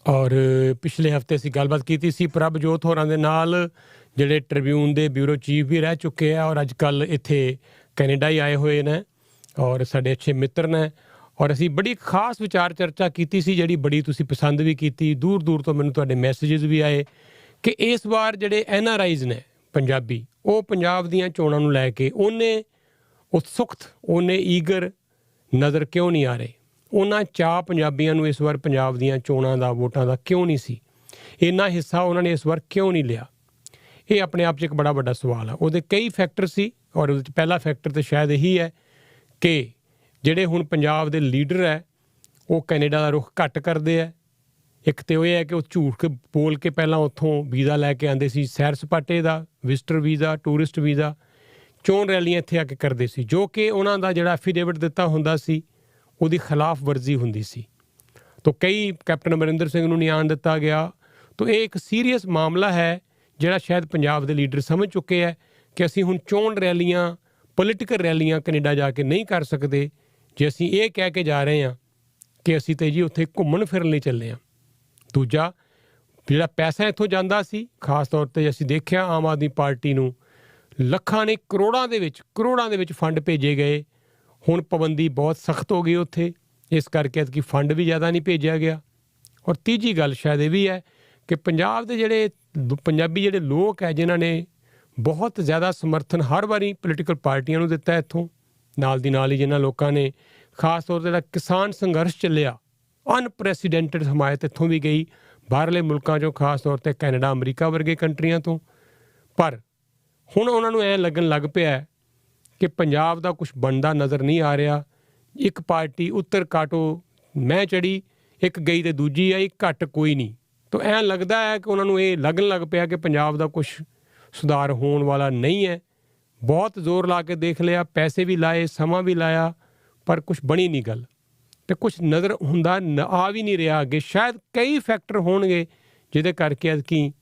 ਔਰ ਪਿਛਲੇ ਹਫ਼ਤੇ ਅਸੀਂ ਗੱਲਬਾਤ ਕੀਤੀ ਸੀ ਪ੍ਰਭਜੋਤ ਹੋਰਾਂ ਦੇ ਨਾਲ, ਜਿਹੜੇ ਟ੍ਰਿਬਿਊਨ ਦੇ ਬਿਊਰੋ ਚੀਫ ਵੀ ਰਹਿ ਚੁੱਕੇ ਆ ਔਰ ਅੱਜ ਕੱਲ੍ਹ ਇੱਥੇ ਕੈਨੇਡਾ ਹੀ ਆਏ ਹੋਏ ਨੇ ਔਰ ਸਾਡੇ ਅੱਛੇ ਮਿੱਤਰ ਨੇ। ਔਰ ਅਸੀਂ ਬੜੀ ਖਾਸ ਵਿਚਾਰ ਚਰਚਾ ਕੀਤੀ ਸੀ, ਜਿਹੜੀ ਬੜੀ ਤੁਸੀਂ ਪਸੰਦ ਵੀ ਕੀਤੀ। ਦੂਰ ਦੂਰ ਤੋਂ ਮੈਨੂੰ ਤੁਹਾਡੇ ਮੈਸੇਜਸ ਵੀ ਆਏ ਕਿ ਇਸ ਵਾਰ ਜਿਹੜੇ NRIs ਨੇ ਪੰਜਾਬੀ, ਉਹ ਪੰਜਾਬ ਦੀਆਂ ਚੋਣਾਂ ਨੂੰ ਲੈ ਕੇ ਉਹਨੇ ਉਤਸੁਕਤ, ਉਹਨੇ ਈਗਰ ਨਜ਼ਰ ਕਿਉਂ ਨਹੀਂ ਆ ਰਹੇ। ਉਹਨਾਂ ਚਾਅ ਪੰਜਾਬੀਆਂ ਨੂੰ ਇਸ ਵਾਰ ਪੰਜਾਬ ਦੀਆਂ ਚੋਣਾਂ ਦਾ, ਵੋਟਾਂ ਦਾ ਕਿਉਂ ਨਹੀਂ ਸੀ। ਇੰਨਾ ਹਿੱਸਾ ਉਹਨਾਂ ਨੇ ਇਸ ਵਾਰ ਕਿਉਂ ਨਹੀਂ ਲਿਆ। ਇਹ ਆਪਣੇ ਆਪ 'ਚ ਇੱਕ ਬੜਾ ਵੱਡਾ ਸਵਾਲ ਆ। ਉਹਦੇ ਕਈ ਫੈਕਟਰ ਸੀ ਔਰ ਉਹਦੇ 'ਚ ਪਹਿਲਾ ਫੈਕਟਰ ਤਾਂ ਸ਼ਾਇਦ ਇਹੀ ਹੈ ਕਿ ਜਿਹੜੇ ਹੁਣ ਪੰਜਾਬ ਦੇ ਲੀਡਰ ਹੈ ਉਹ ਕੈਨੇਡਾ ਦਾ ਰੁਖ ਘੱਟ ਕਰਦੇ ਹੈ। ਇੱਕ ਤਾਂ ਉਹ ਇਹ ਹੈ ਕਿ ਉਹ ਝੂਠ ਬੋਲ ਕੇ ਪਹਿਲਾਂ ਉੱਥੋਂ ਵੀਜ਼ਾ ਲੈ ਕੇ ਆਉਂਦੇ ਸੀ, ਸੈਰ ਸਪਾਟੇ ਦਾ, ਵਿਜ਼ਟਰ ਵੀਜ਼ਾ, ਟੂਰਿਸਟ ਵੀਜ਼ਾ, ਚੋਣ ਰੈਲੀਆਂ ਇੱਥੇ ਆ ਕੇ ਕਰਦੇ ਸੀ, ਜੋ ਕਿ ਉਹਨਾਂ ਦਾ ਜਿਹੜਾ ਐਫੀਡੇਵਿਟ ਦਿੱਤਾ ਹੁੰਦਾ ਸੀ ਉਹਦੀ ਖਿਲਾਫ ਵਰਜ਼ੀ ਹੁੰਦੀ ਸੀ। ਤਾਂ ਕਈ ਕੈਪਟਨ ਅਮਰਿੰਦਰ ਸਿੰਘ ਨੂੰ ਨਹੀਂ ਆਉਣ ਦਿੱਤਾ ਗਿਆ। ਤਾਂ ਇਹ ਇੱਕ ਸੀਰੀਅਸ ਮਾਮਲਾ ਹੈ ਜਿਹੜਾ ਸ਼ਾਇਦ ਪੰਜਾਬ ਦੇ ਲੀਡਰ ਸਮਝ ਚੁੱਕੇ ਹੈ ਕਿ ਅਸੀਂ ਹੁਣ ਚੋਣ ਰੈਲੀਆਂ, ਪੋਲੀਟੀਕਲ ਰੈਲੀਆਂ ਕੈਨੇਡਾ ਜਾ ਕੇ ਨਹੀਂ ਕਰ ਸਕਦੇ ਜੇ ਅਸੀਂ ਇਹ ਕਹਿ ਕੇ ਜਾ ਰਹੇ ਹਾਂ ਕਿ ਅਸੀਂ ਤਾਂ ਜੀ ਉੱਥੇ ਘੁੰਮਣ ਫਿਰਨ ਲਈ ਚੱਲੇ ਹਾਂ। ਦੂਜਾ, ਜਿਹੜਾ ਪੈਸਾ ਇੱਥੋਂ ਜਾਂਦਾ ਸੀ, ਖਾਸ ਤੌਰ 'ਤੇ ਅਸੀਂ ਦੇਖਿਆ ਆਮ ਆਦਮੀ ਪਾਰਟੀ ਨੂੰ ਲੱਖਾਂ ਨੇ, ਕਰੋੜਾਂ ਦੇ ਵਿੱਚ ਫੰਡ ਭੇਜੇ ਗਏ। ਹੁਣ ਪਾਬੰਦੀ ਬਹੁਤ ਸਖਤ ਹੋ ਗਈ ਉੱਥੇ, ਇਸ ਕਰਕੇ ਕਿ ਫੰਡ ਵੀ ਜ਼ਿਆਦਾ ਨਹੀਂ ਭੇਜਿਆ ਗਿਆ। ਔਰ ਤੀਜੀ ਗੱਲ ਸ਼ਾਇਦ ਇਹ ਵੀ ਹੈ ਕਿ ਪੰਜਾਬ ਦੇ ਜਿਹੜੇ ਪੰਜਾਬੀ ਜਿਹੜੇ ਲੋਕ ਹੈ, ਜਿਨ੍ਹਾਂ ਨੇ ਬਹੁਤ ਜ਼ਿਆਦਾ ਸਮਰਥਨ ਹਰ ਵਾਰੀ ਪੋਲੀਟੀਕਲ ਪਾਰਟੀਆਂ ਨੂੰ ਦਿੱਤਾ ਇੱਥੋਂ, ਨਾਲ ਦੀ ਨਾਲ ਹੀ ਜਿਨ੍ਹਾਂ ਲੋਕਾਂ ਨੇ ਖਾਸ ਤੌਰ 'ਤੇ ਜਿਹੜਾ ਕਿਸਾਨ ਸੰਘਰਸ਼ ਚੱਲਿਆ, ਅਨਪ੍ਰੈਸੀਡੈਂਟਡ ਹਮਾਇਤ ਇੱਥੋਂ ਵੀ ਗਈ ਬਾਹਰਲੇ ਮੁਲਕਾਂ 'ਚੋਂ, ਖਾਸ ਤੌਰ 'ਤੇ ਕੈਨੇਡਾ, ਅਮਰੀਕਾ ਵਰਗੇ ਕੰਟਰੀਆਂ ਤੋਂ। ਪਰ ਹੁਣ ਉਹਨਾਂ ਨੂੰ ਐਂ ਲੱਗਣ ਲੱਗ ਪਿਆ ਕਿ ਪੰਜਾਬ ਦਾ ਕੁਛ ਬਣਦਾ ਨਜ਼ਰ ਨਹੀਂ ਆ ਰਿਹਾ। ਇੱਕ ਪਾਰਟੀ ਉੱਤਰ ਕਾਟੋ ਮੈਂ ਚੜੀ, ਇੱਕ ਗਈ ਤੇ ਦੂਜੀ ਆਈ, ਘੱਟ ਕੋਈ ਨਹੀਂ। ਤਾਂ ਐਂ ਲੱਗਦਾ ਹੈ ਕਿ ਉਹਨਾਂ ਨੂੰ ਇਹ ਲੱਗਣ ਲੱਗ ਪਿਆ ਕਿ ਪੰਜਾਬ ਦਾ ਕੁਛ ਸੁਧਾਰ ਹੋਣ ਵਾਲਾ ਨਹੀਂ ਹੈ। ਬਹੁਤ ਜ਼ੋਰ ਲਾ ਕੇ ਦੇਖ ਲਿਆ, ਪੈਸੇ ਵੀ ਲਾਏ, ਸਮਾਂ ਵੀ ਲਾਇਆ, ਪਰ ਕੁਛ ਬਣੀ ਨਹੀਂ ਗੱਲ। ਅਤੇ ਕੁਛ ਨਜ਼ਰ ਹੁੰਦਾ ਆ ਵੀ ਨਹੀਂ ਰਿਹਾ ਅੱਗੇ। ਸ਼ਾਇਦ ਕਈ ਫੈਕਟਰ ਹੋਣਗੇ ਜਿਹਦੇ ਕਰਕੇ ਐਤਕੀ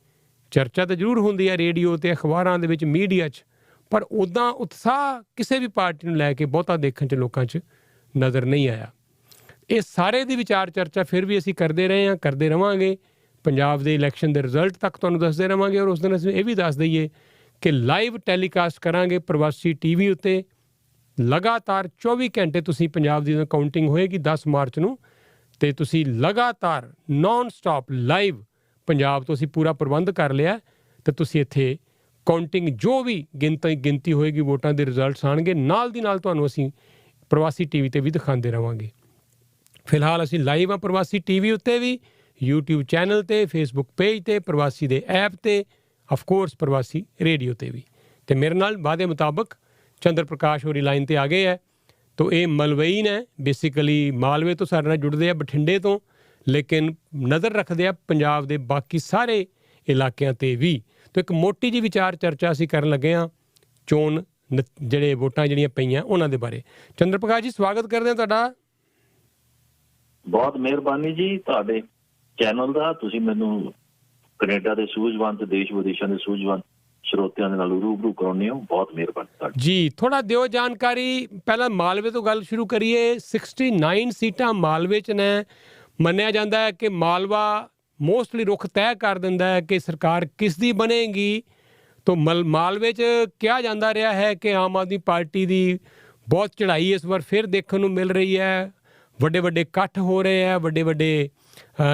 ਚਰਚਾ ਤਾਂ ਜ਼ਰੂਰ ਹੁੰਦੀ ਹੈ ਰੇਡੀਓ 'ਤੇ, ਅਖਬਾਰਾਂ ਦੇ ਵਿੱਚ, ਮੀਡੀਆ 'ਚ, ਪਰ ਉੱਦਾਂ ਉਤਸ਼ਾਹ ਕਿਸੇ ਵੀ ਪਾਰਟੀ ਨੂੰ ਲੈ ਕੇ ਬਹੁਤਾ ਦੇਖਣ 'ਚ ਲੋਕਾਂ 'ਚ ਨਜ਼ਰ ਨਹੀਂ ਆਇਆ। ਇਹ ਸਾਰੇ ਦੀ ਵਿਚਾਰ ਚਰਚਾ ਫਿਰ ਵੀ ਅਸੀਂ ਕਰਦੇ ਰਹੇ ਹਾਂ, ਕਰਦੇ ਰਹਾਂਗੇ। ਪੰਜਾਬ ਦੇ ਇਲੈਕਸ਼ਨ ਦੇ ਰਿਜ਼ਲਟ ਤੱਕ ਤੁਹਾਨੂੰ ਦੱਸਦੇ ਰਹਾਂਗੇ। ਔਰ ਉਸ ਦਿਨ ਅਸੀਂ ਇਹ ਵੀ ਦੱਸ ਦਈਏ ਕਿ ਲਾਈਵ ਟੈਲੀਕਾਸਟ ਕਰਾਂਗੇ ਪ੍ਰਵਾਸੀ TV ਉੱਤੇ। ਲਗਾਤਾਰ 24 ਘੰਟੇ ਤੁਸੀਂ ਪੰਜਾਬ ਦੀ ਕਾਊਂਟਿੰਗ ਹੋਏਗੀ 10 ਮਾਰਚ ਨੂੰ, ਅਤੇ ਤੁਸੀਂ ਲਗਾਤਾਰ ਨੋਨ ਸਟਾਪ ਲਾਈਵ ਪੰਜਾਬ ਤੋਂ ਅਸੀਂ ਪੂਰਾ ਪ੍ਰਬੰਧ ਕਰ ਲਿਆ। ਅਤੇ ਤੁਸੀਂ ਇੱਥੇ ਕਾਊਂਟਿੰਗ ਜੋ ਵੀ ਗਿਣਤੀ ਹੋਏਗੀ, ਵੋਟਾਂ ਦੇ ਰਿਜ਼ਲਟਸ ਆਉਣਗੇ, ਨਾਲ ਦੀ ਨਾਲ ਤੁਹਾਨੂੰ ਅਸੀਂ ਪ੍ਰਵਾਸੀ TV 'ਤੇ ਵੀ ਦਿਖਾਉਂਦੇ ਰਹਾਂਗੇ। ਫਿਲਹਾਲ ਅਸੀਂ ਲਾਈਵ ਹਾਂ ਪ੍ਰਵਾਸੀ TV ਉੱਤੇ ਵੀ, YouTube ਚੈਨਲ 'ਤੇ, Facebook ਪੇਜ 'ਤੇ, ਪ੍ਰਵਾਸੀ ਦੇ ਐਪ 'ਤੇ, ਅਫਕੋਰਸ ਪ੍ਰਵਾਸੀ ਰੇਡੀਓ 'ਤੇ ਵੀ। ਅਤੇ ਮੇਰੇ ਨਾਲ ਵਾਅਦੇ ਮੁਤਾਬਕ ਚੰਦਰ ਪ੍ਰਕਾਸ਼ ਹੋਰੀ ਲਾਈਨ 'ਤੇ ਆ ਗਏ ਹੈ। ਤਾਂ ਇਹ ਮਲਵਈ ਨੇ, ਬੇਸਿਕਲੀ ਮਾਲਵੇ ਤੋਂ ਸਾਡੇ ਨਾਲ ਜੁੜਦੇ ਆ, ਬਠਿੰਡੇ ਤੋਂ, ਲੇਕਿਨ ਨਜ਼ਰ ਰੱਖਦੇ ਆ ਪੰਜਾਬ ਦੇ ਬਾਕੀ ਸਾਰੇ ਇਲਾਕਿਆਂ 'ਤੇ ਵੀ। ਤਾਂ ਇੱਕ ਮੋਟੀ ਜਿਹੀ ਵਿਚਾਰ ਚਰਚਾ ਅਸੀਂ ਕਰਨ ਲੱਗੇ ਹਾਂ ਚੋਣ ਜਿਹੜੇ ਵੋਟਾਂ ਜਿਹੜੀਆਂ ਪਈਆਂ ਉਹਨਾਂ ਦੇ ਬਾਰੇ। ਚੰਦਰ ਪ੍ਰਕਾਸ਼ ਜੀ, ਸਵਾਗਤ ਕਰਦੇ ਹਾਂ ਤੁਹਾਡਾ। ਬਹੁਤ ਮਿਹਰਬਾਨੀ ਜੀ ਤੁਹਾਡੇ ਚੈਨਲ ਦਾ। ਤੁਸੀਂ ਮੈਨੂੰ ਕੈਨੇਡਾ ਦੇ ਸੂਝਵਾਨ ਤੇ ਦੇਸ਼ ਵਿਦੇਸ਼ਾਂ ਦੇ ਸੂਝਵਾਨ ਸਰੋਤਿਆਂ ਦੇ ਨਾਲ ਰੂਬਰੂ ਕਰਾਉਂਦੇ ਹੋ, ਬਹੁਤ ਮਿਹਰਬਾਨੀ ਤੁਹਾਡੀ ਜੀ। ਥੋੜ੍ਹਾ ਦਿਓ ਜਾਣਕਾਰੀ। ਪਹਿਲਾਂ ਮਾਲਵੇ ਤੋਂ ਗੱਲ ਸ਼ੁਰੂ ਕਰੀਏ। 69 ਸੀਟਾਂ ਮਾਲਵੇ 'ਚ ਨੇ। ਮੰਨਿਆ ਜਾਂਦਾ ਹੈ ਕਿ ਮਾਲਵਾ ਮੋਸਟਲੀ ਰੁਖ ਤੈਅ ਕਰ ਦਿੰਦਾ ਹੈ ਕਿ ਸਰਕਾਰ ਕਿਸ ਦੀ ਬਣੇਗੀ। ਤਾਂ ਮਾਲਵੇ 'ਚ ਕਿਹਾ ਜਾਂਦਾ ਰਿਹਾ ਹੈ ਕਿ ਆਮ ਆਦਮੀ ਪਾਰਟੀ ਦੀ ਬਹੁਤ ਚੜ੍ਹਾਈ ਇਸ ਵਾਰ ਫਿਰ ਦੇਖਣ ਨੂੰ ਮਿਲ ਰਹੀ ਹੈ। ਵੱਡੇ ਵੱਡੇ ਇਕੱਠ ਹੋ ਰਹੇ ਹੈ, ਵੱਡੇ ਵੱਡੇ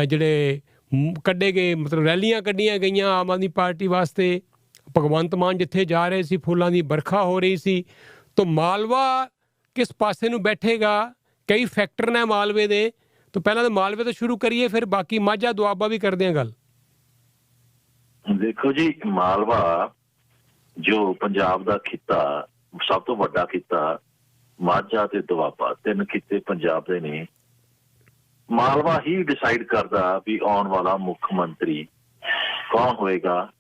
ਜਿਹੜੇ ਕੱਢੇ ਗਏ, ਮਤਲਬ ਰੈਲੀਆਂ ਕੱਢੀਆਂ ਗਈਆਂ ਆਮ ਆਦਮੀ ਪਾਰਟੀ ਵਾਸਤੇ। ਭਗਵੰਤ ਮਾਨ ਜਿੱਥੇ ਜਾ ਰਹੇ ਸੀ, ਫੁੱਲਾਂ ਦੀ ਵਰਖਾ ਹੋ ਰਹੀ ਸੀ। ਤਾਂ ਮਾਲਵਾ ਕਿਸ ਪਾਸੇ ਨੂੰ ਬੈਠੇਗਾ? ਕਈ ਫੈਕਟਰ ਨੇ ਮਾਲਵੇ ਦੇ। ਤਾਂ ਪਹਿਲਾਂ ਤਾਂ ਮਾਲਵੇ ਤੋਂ ਸ਼ੁਰੂ ਕਰੀਏ, ਫਿਰ ਬਾਕੀ ਮਾਝਾ ਦੁਆਬਾ ਵੀ ਕਰਦੇ ਹਾਂ ਗੱਲ। ਦੇਖੋ ਜੀ, ਮਾਲਵਾ ਜੋ ਪੰਜਾਬ ਦਾ ਖਿੱਤਾ, ਸਭ ਤੋਂ ਵੱਡਾ ਖਿੱਤਾ, ਮਾਝਾ ਤੇ ਦੁਆਬਾ, 3 ਖਿੱਤੇ ਪੰਜਾਬ ਦੇ ਨੇ। ਮਾਲਵਾ ਹੀ ਡਿਸਾਈਡ ਕਰਦਾ ਵੀ ਆਉਣ ਵਾਲਾ ਮੁੱਖ ਮੰਤਰੀ ਕੌਣ ਹੋਏਗਾ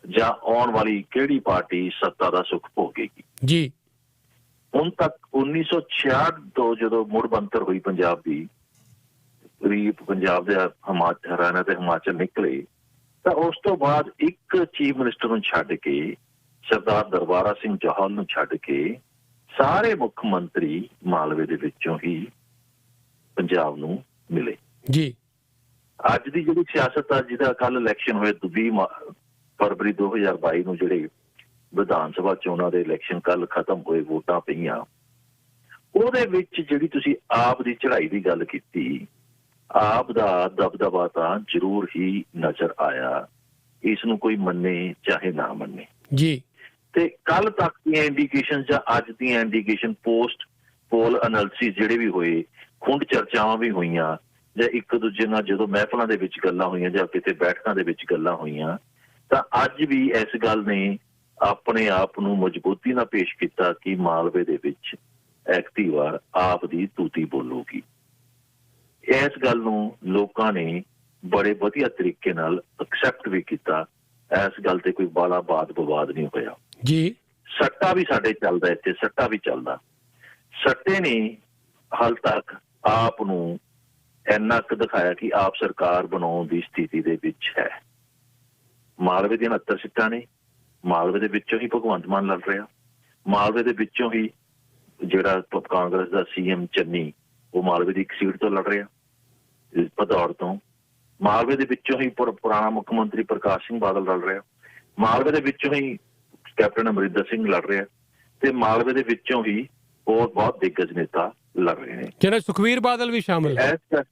ਜਾਂ ਆਉਣ ਵਾਲੀ ਕਿਹੜੀ ਪਾਰਟੀ ਸੱਤਾ ਦਾ ਸੁੱਖ ਭੋਗੇਗੀ ਜੀ। ਹੁਣ ਤੱਕ 1966 ਤੋਂ ਜਦੋਂ ਮੁੜ ਬਣਤਰ ਹੋਈ ਪੰਜਾਬ ਦੀ, ਗਰੀਬ ਪੰਜਾਬ ਦੇ ਹਰਿਆਣਾ ਤੇ ਹਿਮਾਚਲ ਨਿਕਲੇ, ਤਾਂ ਉਸ ਤੋਂ ਬਾਅਦ ਇੱਕ ਚੀਫ ਮਿਨਿਸਟਰ ਨੂੰ ਛੱਡ ਕੇ, ਸਰਦਾਰ ਦਰਬਾਰਾ ਸਿੰਘ ਚੌਹਾਨ ਨੂੰ ਛੱਡ ਕੇ, ਸਾਰੇ ਮੁੱਖ ਮੰਤਰੀ ਮਾਲਵੇ ਦੇ ਵਿੱਚੋਂ ਹੀ ਪੰਜਾਬ ਨੂੰ ਮਿਲੇ ਜੀ। ਅੱਜ ਦੀ ਜਿਹੜੀ ਸਿਆਸਤ ਆ, ਜਿਹਦਾ ਕੱਲ ਇਲੈਕਸ਼ਨ ਹੋਏ 20 ਫਰਵਰੀ 2022 ਨੂੰ, ਜਿਹੜੇ ਵਿਧਾਨ ਸਭਾ ਚੋਣਾਂ ਦੇ ਇਲੈਕਸ਼ਨ ਕੱਲ ਖਤਮ ਹੋਏ, ਵੋਟਾਂ ਪਈਆਂ, ਉਹਦੇ ਵਿੱਚ ਜਿਹੜੀ ਤੁਸੀਂ ਆਪ ਦੀ ਚੜ੍ਹਾਈ ਦੀ ਗੱਲ ਕੀਤੀ, ਆਪ ਦਾ ਦਬਦਬਾ ਤਾਂ ਜ਼ਰੂਰ ਹੀ ਨਜ਼ਰ ਆਇਆ, ਇਸ ਨੂੰ ਕੋਈ ਮੰਨੇ ਚਾਹੇ ਨਾ ਮੰਨੇ ਜੀ। ਤੇ ਕੱਲ ਤੱਕ ਦੀਆਂ ਇੰਡੀਕੇਸ਼ਨ ਜਾਂ ਅੱਜ ਦੀਆਂ ਇੰਡੀਕੇਸ਼ਨ, ਪੋਸਟ ਪੋਲ ਐਨਾਲਿਸਿਸ ਜਿਹੜੇ ਵੀ ਹੋਏ, ਖੁੰਡ ਚਰਚਾਵਾਂ ਵੀ ਹੋਈਆਂ, ਜਾਂ ਇੱਕ ਦੂਜੇ ਨਾਲ ਜਦੋਂ ਮਹਿਫਲਾਂ ਦੇ ਵਿੱਚ ਗੱਲਾਂ ਹੋਈਆਂ ਜਾਂ ਕਿਤੇ ਬੈਠਕਾਂ ਦੇ ਵਿੱਚ ਗੱਲਾਂ ਹੋਈਆਂ, ਤਾਂ ਅੱਜ ਵੀ ਇਸ ਗੱਲ ਨੇ ਆਪਣੇ ਆਪ ਨੂੰ ਮਜ਼ਬੂਤੀ ਨਾਲ ਪੇਸ਼ ਕੀਤਾ ਕਿ ਮਾਲਵੇ ਦੇ ਵਿੱਚ ਐਕਤੀ ਵਾਰ ਆਪ ਦੀ ਤੂਤੀ ਬੋਲੂਗੀ। ਇਸ ਗੱਲ ਨੂੰ ਲੋਕਾਂ ਨੇ ਬੜੇ ਵਧੀਆ ਤਰੀਕੇ ਨਾਲ ਐਕਸੈਪਟ ਵੀ ਕੀਤਾ। ਇਸ ਗੱਲ ਤੇ ਕੋਈ ਬਾਲਾ ਬਾਤ ਵਿਵਾਦ ਨਹੀਂ ਹੋਇਆ ਜੀ। ਸੱਟਾ ਵੀ ਸਾਡੇ ਚੱਲਦਾ, ਇੱਥੇ ਸੱਟਾ ਵੀ ਚੱਲਦਾ। ਸੱਟੇ ਨੇ ਹਾਲ ਤੱਕ ਆਪ ਨੂੰ ਇੰਨਾ ਕੁ ਦਿਖਾਇਆ ਕਿ ਆਪ ਸਰਕਾਰ ਬਣਾਉਣ ਦੀ ਸਥਿਤੀ ਦੇ ਵਿੱਚ ਹੈ। ਮਾਲਵੇ ਦੀਆਂ 69 ਸੀਟਾਂ ਨੇ, ਮਾਲਵੇ ਦੇ ਵਿੱਚੋਂ ਹੀ ਭਗਵੰਤ ਮਾਨ ਲੜ ਰਿਹਾ, ਮਾਲਵੇ ਦੇ ਵਿੱਚੋਂ ਹੀ ਜਿਹੜਾ ਕਾਂਗਰਸ ਦਾ CM ਚੰਨੀ, ਉਹ ਮਾਲਵੇ ਦੀ ਇੱਕ ਸੀਟ ਤੋਂ ਲੜ ਰਿਹਾ, ਭਦੌੜ ਤੋਂ। ਮਾਲਵੇ ਦੇ ਵਿੱਚੋਂ ਹੀ ਪੁਰਾਣਾ ਮੁੱਖ ਮੰਤਰੀ ਪ੍ਰਕਾਸ਼ ਸਿੰਘ ਬਾਦਲ ਲੜ ਰਿਹਾ, ਮਾਲਵੇ ਦੇ ਵਿੱਚੋਂ ਹੀ ਕੈਪਟਨ ਅਮਰਿੰਦਰ ਸਿੰਘ ਲੜ ਰਿਹਾ, ਤੇ ਮਾਲਵੇ ਦੇ ਵਿੱਚੋਂ ਹੀ ਹੋਰ ਬਹੁਤ ਦਿੱਗਜ ਨੇਤਾ ਲੜ ਰਹੇ ਨੇ, ਜਿਹੜਾ ਸੁਖਬੀਰ ਬਾਦਲ ਵੀ ਸ਼ਾਮਲ ਹੈ।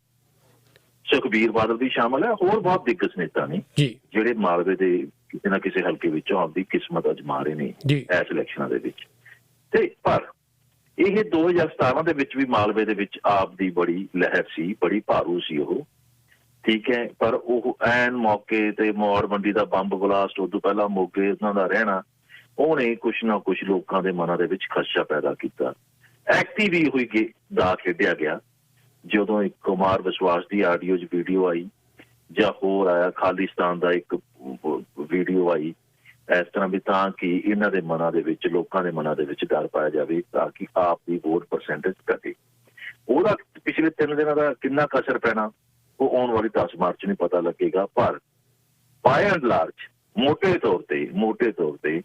ਸੁਖਬੀਰ ਬਾਦਲ ਵੀ ਸ਼ਾਮਲ ਹੈ, ਹੋਰ ਬਹੁਤ ਦਿੱਗਜ ਨੇਤਾ ਨੇ ਜਿਹੜੇ ਮਾਲਵੇ ਦੇ ਕਿਸੇ ਨਾ ਕਿਸੇ ਹਲਕੇ ਵਿੱਚੋਂ ਆਪਦੀ ਕਿਸਮਤ ਅਜਮਾ ਰਹੇ ਨੇ ਇਸ ਇਲੈਕਸ਼ਨਾਂ ਦੇ ਵਿੱਚ। ਤੇ ਪਰ ਇਹ 2017 ਦੇ ਵਿੱਚ ਵੀ ਮਾਲਵੇ ਦੇ ਵਿੱਚ ਆਪ ਦੀ ਬੜੀ ਲਹਿਰ ਸੀ, ਬੜੀ ਭਾਰੂ ਸੀ ਉਹ, ਠੀਕ ਹੈ। ਪਰ ਉਹ ਐਨ ਮੌਕੇ ਤੇ ਮੌੜ ਮੰਡੀ ਦਾ ਬੰਬ ਬਲਾਸਟ, ਉਦੋਂ ਪਹਿਲਾਂ ਮੋਗੇ ਉਹਨਾਂ ਦਾ ਰਹਿਣਾ, ਉਹਨੇ ਕੁਛ ਨਾ ਕੁਛ ਲੋਕਾਂ ਦੇ ਮਨਾਂ ਦੇ ਵਿੱਚ ਖਦਸ਼ਾ ਪੈਦਾ ਕੀਤਾ। ਐਕਟਿਵ ਹੀ ਹੋਈ ਦਾ ਖੇਡਿਆ ਗਿਆ। ਜਦੋਂ ਇੱਕ ਕੁਮਾਰ ਵਿਸ਼ਵਾਸ ਦੀ ਆਡੀਓ 'ਚ ਵੀਡੀਓ ਆਈ, ਜਾਂ ਹੋਰ ਆਇਆ ਖਾਲਿਸਤਾਨ ਦਾ ਇੱਕ ਵੀਡੀਓ ਆਈ, ਇਸ ਤਰ੍ਹਾਂ ਵੀ ਤਾਂ ਕਿ ਇਹਨਾਂ ਦੇ ਮਨਾਂ ਦੇ ਵਿੱਚ, ਲੋਕਾਂ ਦੇ ਮਨਾਂ ਦੇ ਵਿੱਚ ਡਰ ਪਾਇਆ ਜਾਵੇ ਤਾਂ ਕਿ ਆਪ ਦੀ ਵੋਟ ਪਰਸੈਂਟੇਜ ਘਟੇ। ਉਹਦਾ ਪਿਛਲੇ 3 ਦਿਨਾਂ ਦਾ ਕਿੰਨਾ ਕੁ ਅਸਰ ਪੈਣਾ, ਉਹ ਆਉਣ ਵਾਲੀ 10 ਮਾਰਚ ਨੂੰ ਪਤਾ ਲੱਗੇਗਾ। ਪਰ ਬਾਏ ਐਂਡ ਲਾਰਜ ਮੋਟੇ ਤੌਰ ਤੇ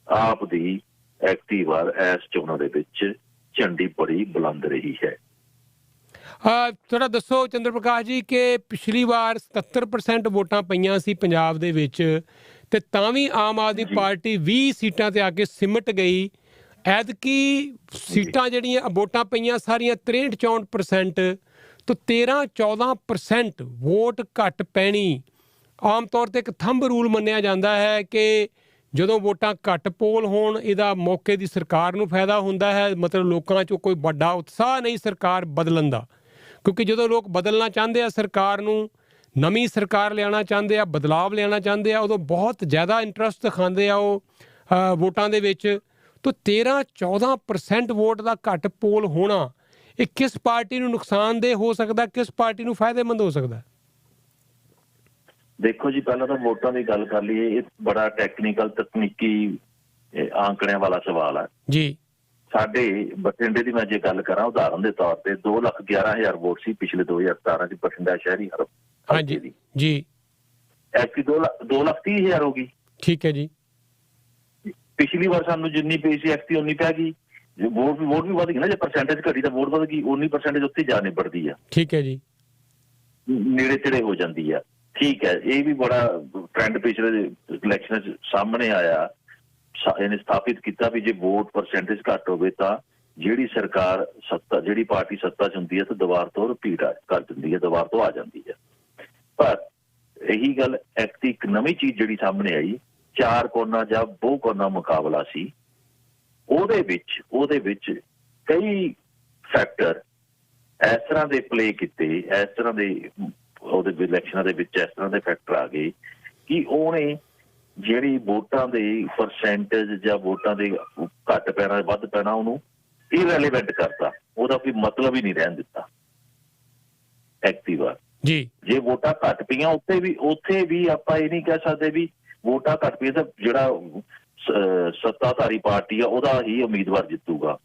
ਆਪ ਦੀ ਐਕਟਿਵ ਵਾਰ ਇਸ ਚੋਣਾਂ ਦੇ ਵਿੱਚ ਝੰਡੀ ਬੜੀ ਬੁਲੰਦ ਰਹੀ ਹੈ। ਥੋੜਾ ਦੱਸੋ ਚੰਦਰ ਪ੍ਰਕਾਸ਼ ਜੀ ਕਿ ਪਿਛਲੀ ਵਾਰ 77% ਵੋਟਾਂ ਪਈਆਂ ਸੀ ਪੰਜਾਬ ਦੇ ਵਿੱਚ, ਤੇ ਤਾਂ ਵੀ ਆਮ ਆਦਮੀ ਪਾਰਟੀ 20 ਸੀਟਾਂ ਤੇ ਆ ਕੇ ਸਿਮਟ ਗਈ। ਐਤਕੀ ਸੀਟਾਂ ਜਿਹੜੀਆਂ ਵੋਟਾਂ ਪਈਆਂ ਸਾਰੀਆਂ 63-64% ਤੋਂ 13-14% ਵੋਟ ਘੱਟ ਪੈਣੀ। ਆਮ ਤੌਰ ਤੇ ਇੱਕ ਥੰਬ ਰੂਲ ਮੰਨਿਆ ਜਾਂਦਾ ਹੈ ਕਿ ਜਦੋਂ ਵੋਟਾਂ ਘੱਟ ਪੋਲ ਹੋਣ, ਇਹਦਾ ਮੌਕੇ ਦੀ ਸਰਕਾਰ ਨੂੰ ਫਾਇਦਾ ਹੁੰਦਾ ਹੈ, ਮਤਲਬ ਲੋਕਾਂ 'ਚੋਂ ਕੋਈ ਵੱਡਾ ਉਤਸ਼ਾਹ ਨਹੀਂ ਸਰਕਾਰ ਬਦਲਣ ਦਾ, ਕਿਉਂਕਿ ਜਦੋਂ ਲੋਕ ਬਦਲਣਾ ਚਾਹੁੰਦੇ ਆ ਸਰਕਾਰ ਨੂੰ, ਨਵੀਂ ਸਰਕਾਰ ਲਿਆਉਣਾ ਚਾਹੁੰਦੇ ਆ, ਬਦਲਾਵ ਲਿਆਉਣਾ ਚਾਹੁੰਦੇ ਆ, ਉਦੋਂ ਬਹੁਤ ਜ਼ਿਆਦਾ ਇੰਟਰਸਟ ਦਿਖਾਉਂਦੇ ਆ ਉਹ ਵੋਟਾਂ ਦੇ ਵਿੱਚ। ਤਾਂ 13-14% ਵੋਟ ਦਾ ਘੱਟ ਪੋਲ ਹੋਣਾ, ਇਹ ਕਿਸ ਪਾਰਟੀ ਨੂੰ ਨੁਕਸਾਨਦੇਹ ਹੋ ਸਕਦਾ, ਕਿਸ ਪਾਰਟੀ ਨੂੰ ਫਾਇਦੇਮੰਦ ਹੋ ਸਕਦਾ? ਦੇਖੋ ਜੀ, ਪਹਿਲਾਂ ਤਾਂ ਵੋਟਾਂ ਦੀ ਗੱਲ ਕਰ ਲਈਏ, ਇਹ ਬੜਾ ਟੈਕਨੀਕਲ ਤਕਨੀਕੀ ਆંકੜਿਆਂ ਵਾਲਾ ਸਵਾਲ ਹੈ ਜੀ। ਸਾਡੇ ਬਠਿੰਡੇ ਦੀ ਮੈਂ ਜੇ ਗੱਲ ਕਰਾਂ ਉਦਾਹਰਨ ਦੇ ਤੌਰ ਤੇ, 2,11,000 ਵੋਟ ਸੀ ਪਿਛਲੇ 2017 ਚ ਬਠਿੰਡਾ ਸ਼ਹਿਰੀ ਹਲਕੇ ਦੀ ਜੀ। ਐਤਕੀ 2,30,000 ਹੋ ਗਈ। ਠੀਕ ਹੈ ਜੀ। ਪਿਛਲੀ ਵਾਰ ਸਾਨੂੰ ਜਿੰਨੀ ਪਈ ਸੀ ਐਤਕੀ ਉਨੀ ਪੈ ਗਈ। ਵੋਟ ਵੀ ਵਧ ਗਈ ਨਾ, ਜੇ ਪਰਸੈਂਟੇਜ ਘਟੀ ਤਾਂ ਵੋਟ ਵਧ ਗਈ, ਉਨੀ ਪਰਸੈਂਟੇਜ ਉੱਥੇ ਜਾ ਨਿਬੜਦੀ ਆ। ਠੀਕ ਹੈ ਜੀ, ਨੇੜੇ ਤੇੜੇ ਹੋ ਜਾਂਦੀ ਆ। ਠੀਕ ਹੈ, ਇਹ ਵੀ ਬੜਾ ਟ੍ਰੈਂਡ ਪਿਛਲੇ ਇਲੈਕਸ਼ਨ ਚ ਸਾਹਮਣੇ ਆਇਆ। ਇਹਨੇ ਸਥਾਪਿਤ ਕੀਤਾ ਵੀ ਜੇ ਵੋਟ ਪਰਸੈਂਟੇਜ ਘੱਟ ਹੋਵੇ ਤਾਂ ਜਿਹੜੀ ਸਰਕਾਰ ਜਿਹੜੀ ਪਾਰਟੀ ਸੱਤਾ ਚ ਹੁੰਦੀ ਹੈ ਤਾਂ ਦੁਬਾਰ ਤੋਂ ਰਿਪੀਟ ਕਰ ਦਿੰਦੀ ਹੈ, ਦੁਬਾਰ ਤੋਂ ਆ ਜਾਂਦੀ ਹੈ। ਪਰ ਇਹੀ ਗੱਲ ਇੱਕ ਨਵੀਂ ਚੀਜ਼ ਜਿਹੜੀ ਸਾਹਮਣੇ ਆਈ, 4 ਕੋਨਾ ਜਾਂ 2 ਕੋਨਾ ਮੁਕਾਬਲਾ ਸੀ। ਉਹਦੇ ਵਿੱਚ ਕਈ ਫੈਕਟਰ ਇਸ ਤਰ੍ਹਾਂ ਦੇ ਪਲੇ ਕੀਤੇ, ਇਸ ਤਰ੍ਹਾਂ ਦੇ ਉਹਦੇ ਇਲੈਕਸ਼ਨਾਂ ਦੇ ਵਿੱਚ ਇਸ ਤਰ੍ਹਾਂ ਦੇ ਫੈਕਟਰ ਆ ਗਏ ਕਿ ਉਹਨੇ ਜਿਹੜੀ ਵੋਟਾਂ ਦੇ ਪਰਸੈਂਟੇਜ ਜਾਂ ਵੋਟਾਂ ਦੇ ਘੱਟ ਪੈਣਾ ਵੱਧ ਪੈਣਾ ਉਹਨੂੰ ਇਰੈਲੀਵੈਂਟ ਕਰਤਾ, ਉਹਦਾ ਕੋਈ ਮਤਲਬ ਹੀ ਨਹੀਂ ਰਹਿਣ ਦਿੱਤਾ। ਐਕਟਿਵ ਵਾਰ ਜੀ, ਜੇ ਵੋਟਾਂ ਘੱਟ ਪਈਆਂ ਉੱਥੇ ਵੀ ਆਪਾਂ ਇਹ ਨਹੀਂ ਕਹਿ ਸਕਦੇ ਵੀ ਵੋਟਾਂ ਘੱਟ ਪਈਆਂ ਤਾਂ ਜਿਹੜਾ ਸੱਤਾਧਾਰੀ ਪਾਰਟੀ ਆ ਉਹਦਾ ਹੀ ਉਮੀਦਵਾਰ ਜਿੱਤੂਗਾ,